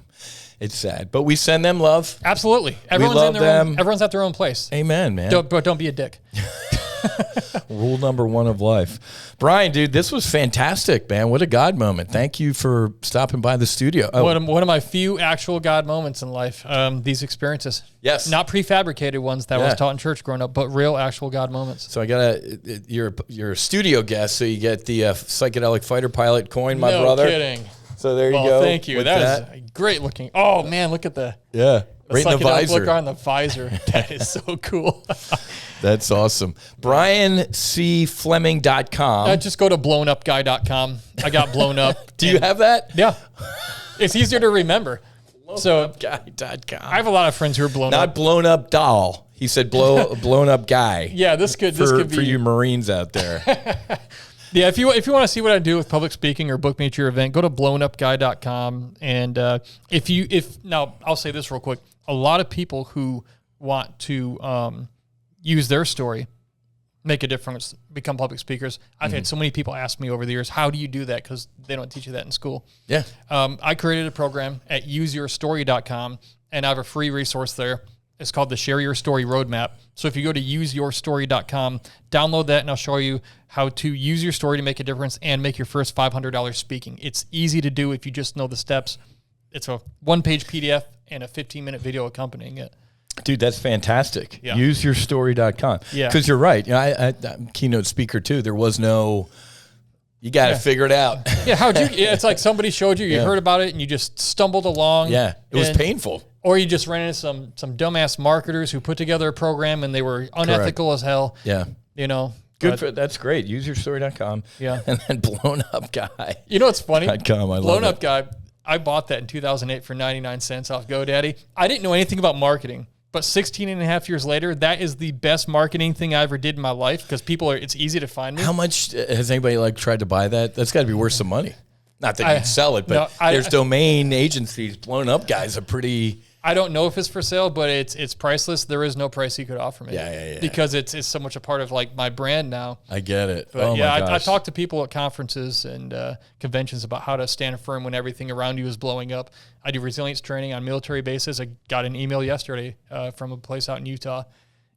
It's sad, but we send them love. Absolutely. Everyone's love in their them. own, everyone's at their own place. Amen, man. But don't be a dick. Rule number 1 of life. Brian, dude, this was fantastic, man. What a God moment. Thank you for stopping by the studio. Oh. One of my few actual God moments in life, these experiences. Yes. Not prefabricated ones that was taught in church growing up, but real actual God moments. So I got you're a studio guest, so you get the psychedelic fighter pilot coin, my brother. No kidding. So there you go. Thank you. That is great looking. Oh, man, look at the right in the visor. Look on the visor. That is so cool. That's awesome. BrianCFleming.com. Just go to blownupguy.com. I got blown up. Do you have that? Yeah. It's easier to remember. Blownupguy.com. I have a lot of friends who are blown up. Not blown up doll. He said blown up guy. Yeah, this could be for you Marines out there. Yeah, if you want to see what I do with public speaking or book me at your event, go to blownupguy.com. And now I'll say this real quick. A lot of people who want to use their story, make a difference, become public speakers. I've had so many people ask me over the years, how do you do that? Because they don't teach you that in school. Yeah. I created a program at useyourstory.com, and I have a free resource there. It's called the Share Your Story Roadmap. So if you go to useyourstory.com, download that, and I'll show you how to use your story to make a difference and make your first $500 speaking. It's easy to do if you just know the steps. It's a one-page PDF and a 15-minute video accompanying it. Dude, that's fantastic. Yeah. Useyourstory.com. Yeah. Because you're right. You know, I'm a keynote speaker too. There was no, you got to figure it out. Yeah, it's like somebody showed you, you heard about it, and you just stumbled along. Yeah, it was painful. Or you just ran into some dumbass marketers who put together a program and they were unethical as hell. Yeah. You know. That's great. Useyourstory.com. Yeah. And then Blown Up Guy. You know what's funny? Blown Up Guy, I bought that in 2008 for 99 cents off GoDaddy. I didn't know anything about marketing. But 16 and a half years later, that is the best marketing thing I ever did in my life because it's easy to find me. How much has anybody tried to buy that? That's got to be worth some money. Not that you'd sell it, but there's domain agencies. Blown Up Guys are pretty. I don't know if it's for sale, but it's priceless. There is no price you could offer me. Yeah. Because it's so much a part of like my brand now. I get it. But I talk to people at conferences and conventions about how to stand firm when everything around you is blowing up. I do resilience training on military bases. I got an email yesterday from a place out in Utah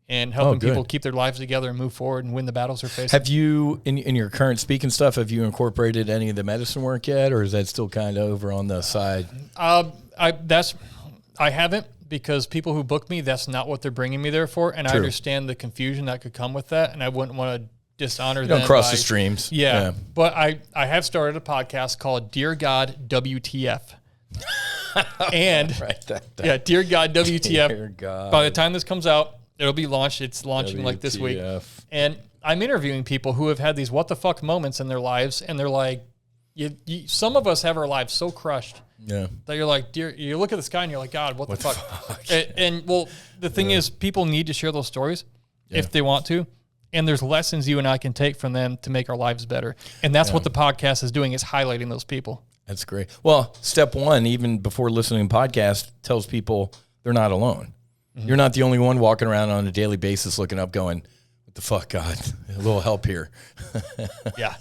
and helping people keep their lives together and move forward and win the battles they're facing. Have you, in your current speaking stuff, have you incorporated any of the medicine work yet, or is that still kind of over on the side? I haven't, because people who book me, that's not what they're bringing me there for, and I understand the confusion that could come with that, and I wouldn't want to dishonor them. Don't cross the streams. Yeah, but I have started a podcast called Dear God WTF. And write that down. Dear God WTF. Dear God. By the time this comes out, it'll be launched. It's launching like this week. And I'm interviewing people who have had these what the fuck moments in their lives, and they're like, some of us have our lives so crushed that you're like, you look at the sky and you're like, God, what the fuck? And the thing is, people need to share those stories if they want to. And there's lessons you and I can take from them to make our lives better. And that's what the podcast is doing, is highlighting those people. That's great. Well, step one, even before listening to podcasts, tells people they're not alone. Mm-hmm. You're not the only one walking around on a daily basis looking up going, what the fuck, God? A little help here. Yeah.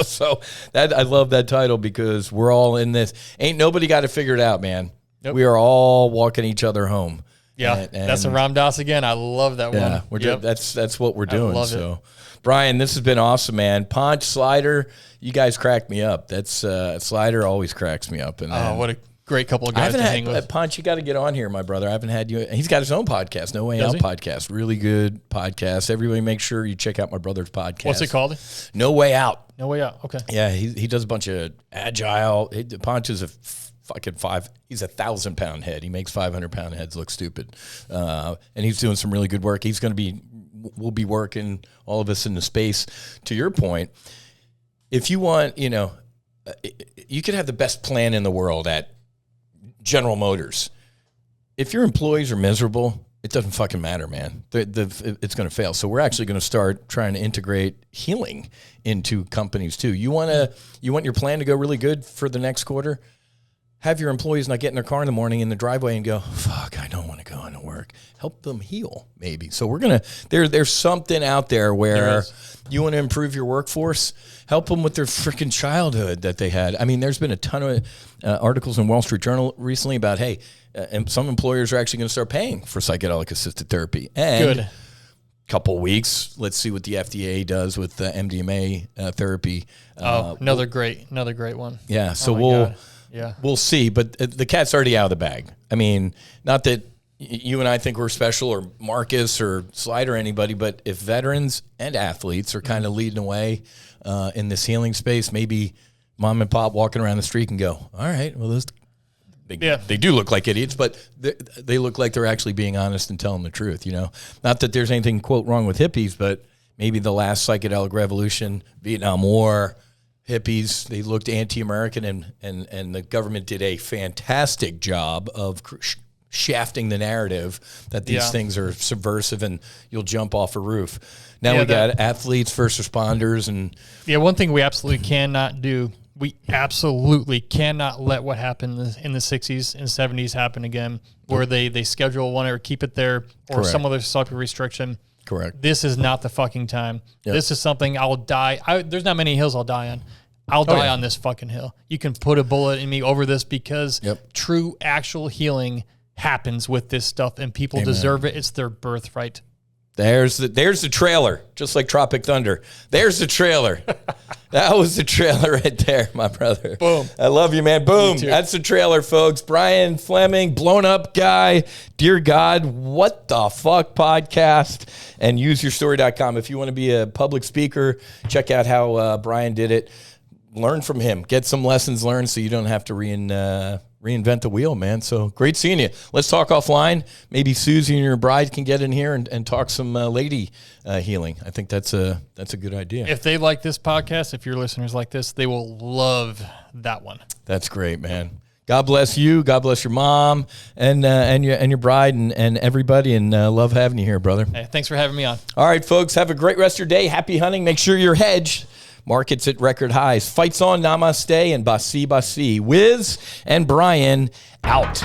So I love that title, because we're all in this. Ain't nobody got to figure it out, man. Nope. We are all walking each other home. Yeah, and that's a Ram Dass again. I love that one. We're that's what we're doing. So, Brian, this has been awesome, man. Ponch, Slider, you guys crack me up. That's Slider always cracks me up. And great couple of I guys haven't to hang had with. Punch. You got to get on here, my brother. I haven't had you. He's got his own podcast, No Way Does Out he? podcast. Really good podcast. Everybody, make sure you check out my brother's podcast. What's it called? No Way Out. No Way Out. Okay. Yeah, he does a bunch of agile. Punch is a fucking he's 1,000-pound head. He makes 500-pound heads look stupid, and he's doing some really good work. We'll be working all of us in the space. To your point, if you want, you could have the best plan in the world at General Motors. If your employees are miserable, it doesn't fucking matter, man. It's going to fail. So we're actually going to start trying to integrate healing into companies too. You want your plan to go really good for the next quarter? Have your employees not get in their car in the morning in the driveway and go, fuck, I don't want to go into work. Help them heal, maybe. So we're going to, there's something out there where you want to improve your workforce, help them with their freaking childhood that they had. I mean, there's been a ton of articles in Wall Street Journal recently about, hey, and some employers are actually going to start paying for psychedelic assisted therapy. And Good. Couple weeks, let's see what the FDA does with MDMA therapy. Another great one. Yeah, so God. we'll see. But the cat's already out of the bag. I mean, not that you and I think we're special, or Marcus or Slide or anybody, but if veterans and athletes are kind of leading the way in this healing space, maybe mom and pop walking around the street can go, all right, well, they do look like idiots, but they look like they're actually being honest and telling the truth, Not that there's anything, quote, wrong with hippies, but maybe the last psychedelic revolution, Vietnam War, hippies, they looked anti-American, and the government did a fantastic job of shafting the narrative that these things are subversive and you'll jump off a roof. Now we got athletes, first responders, and... Yeah, one thing we absolutely cannot do, we absolutely cannot let what happened in the 60s and 70s happen again, where they schedule one or keep it there, or Correct. some other type of restriction. Correct. This is not the fucking time. Yep. This is something I'll die. There's not many hills I'll die on. I'll die on this fucking hill. You can put a bullet in me over this, because true, actual healing happens with this stuff, and people deserve it. It's their birthright. There's the trailer, just like Tropic Thunder. There's the trailer. That was the trailer right there, my brother. Boom. I love you, man. Boom. That's the trailer, folks. Brian Fleming, blown up guy. Dear God, what the fuck podcast. And useyourstory.com. If you want to be a public speaker, check out how Brian did it. Learn from him. Get some lessons learned so you don't have to reinvent the wheel, man. So great seeing you. Let's talk offline. Maybe Susie and your bride can get in here and talk some lady healing. I think that's a good idea. If they like this podcast, if your listeners like this, they will love that one. That's great, man. God bless you. God bless your mom and your bride and everybody. And love having you here, brother. Hey, thanks for having me on. All right, folks. Have a great rest of your day. Happy hunting. Make sure you're hedged. Markets at record highs. Fights on. Namaste and Basi Basi. Wiz and Brian out.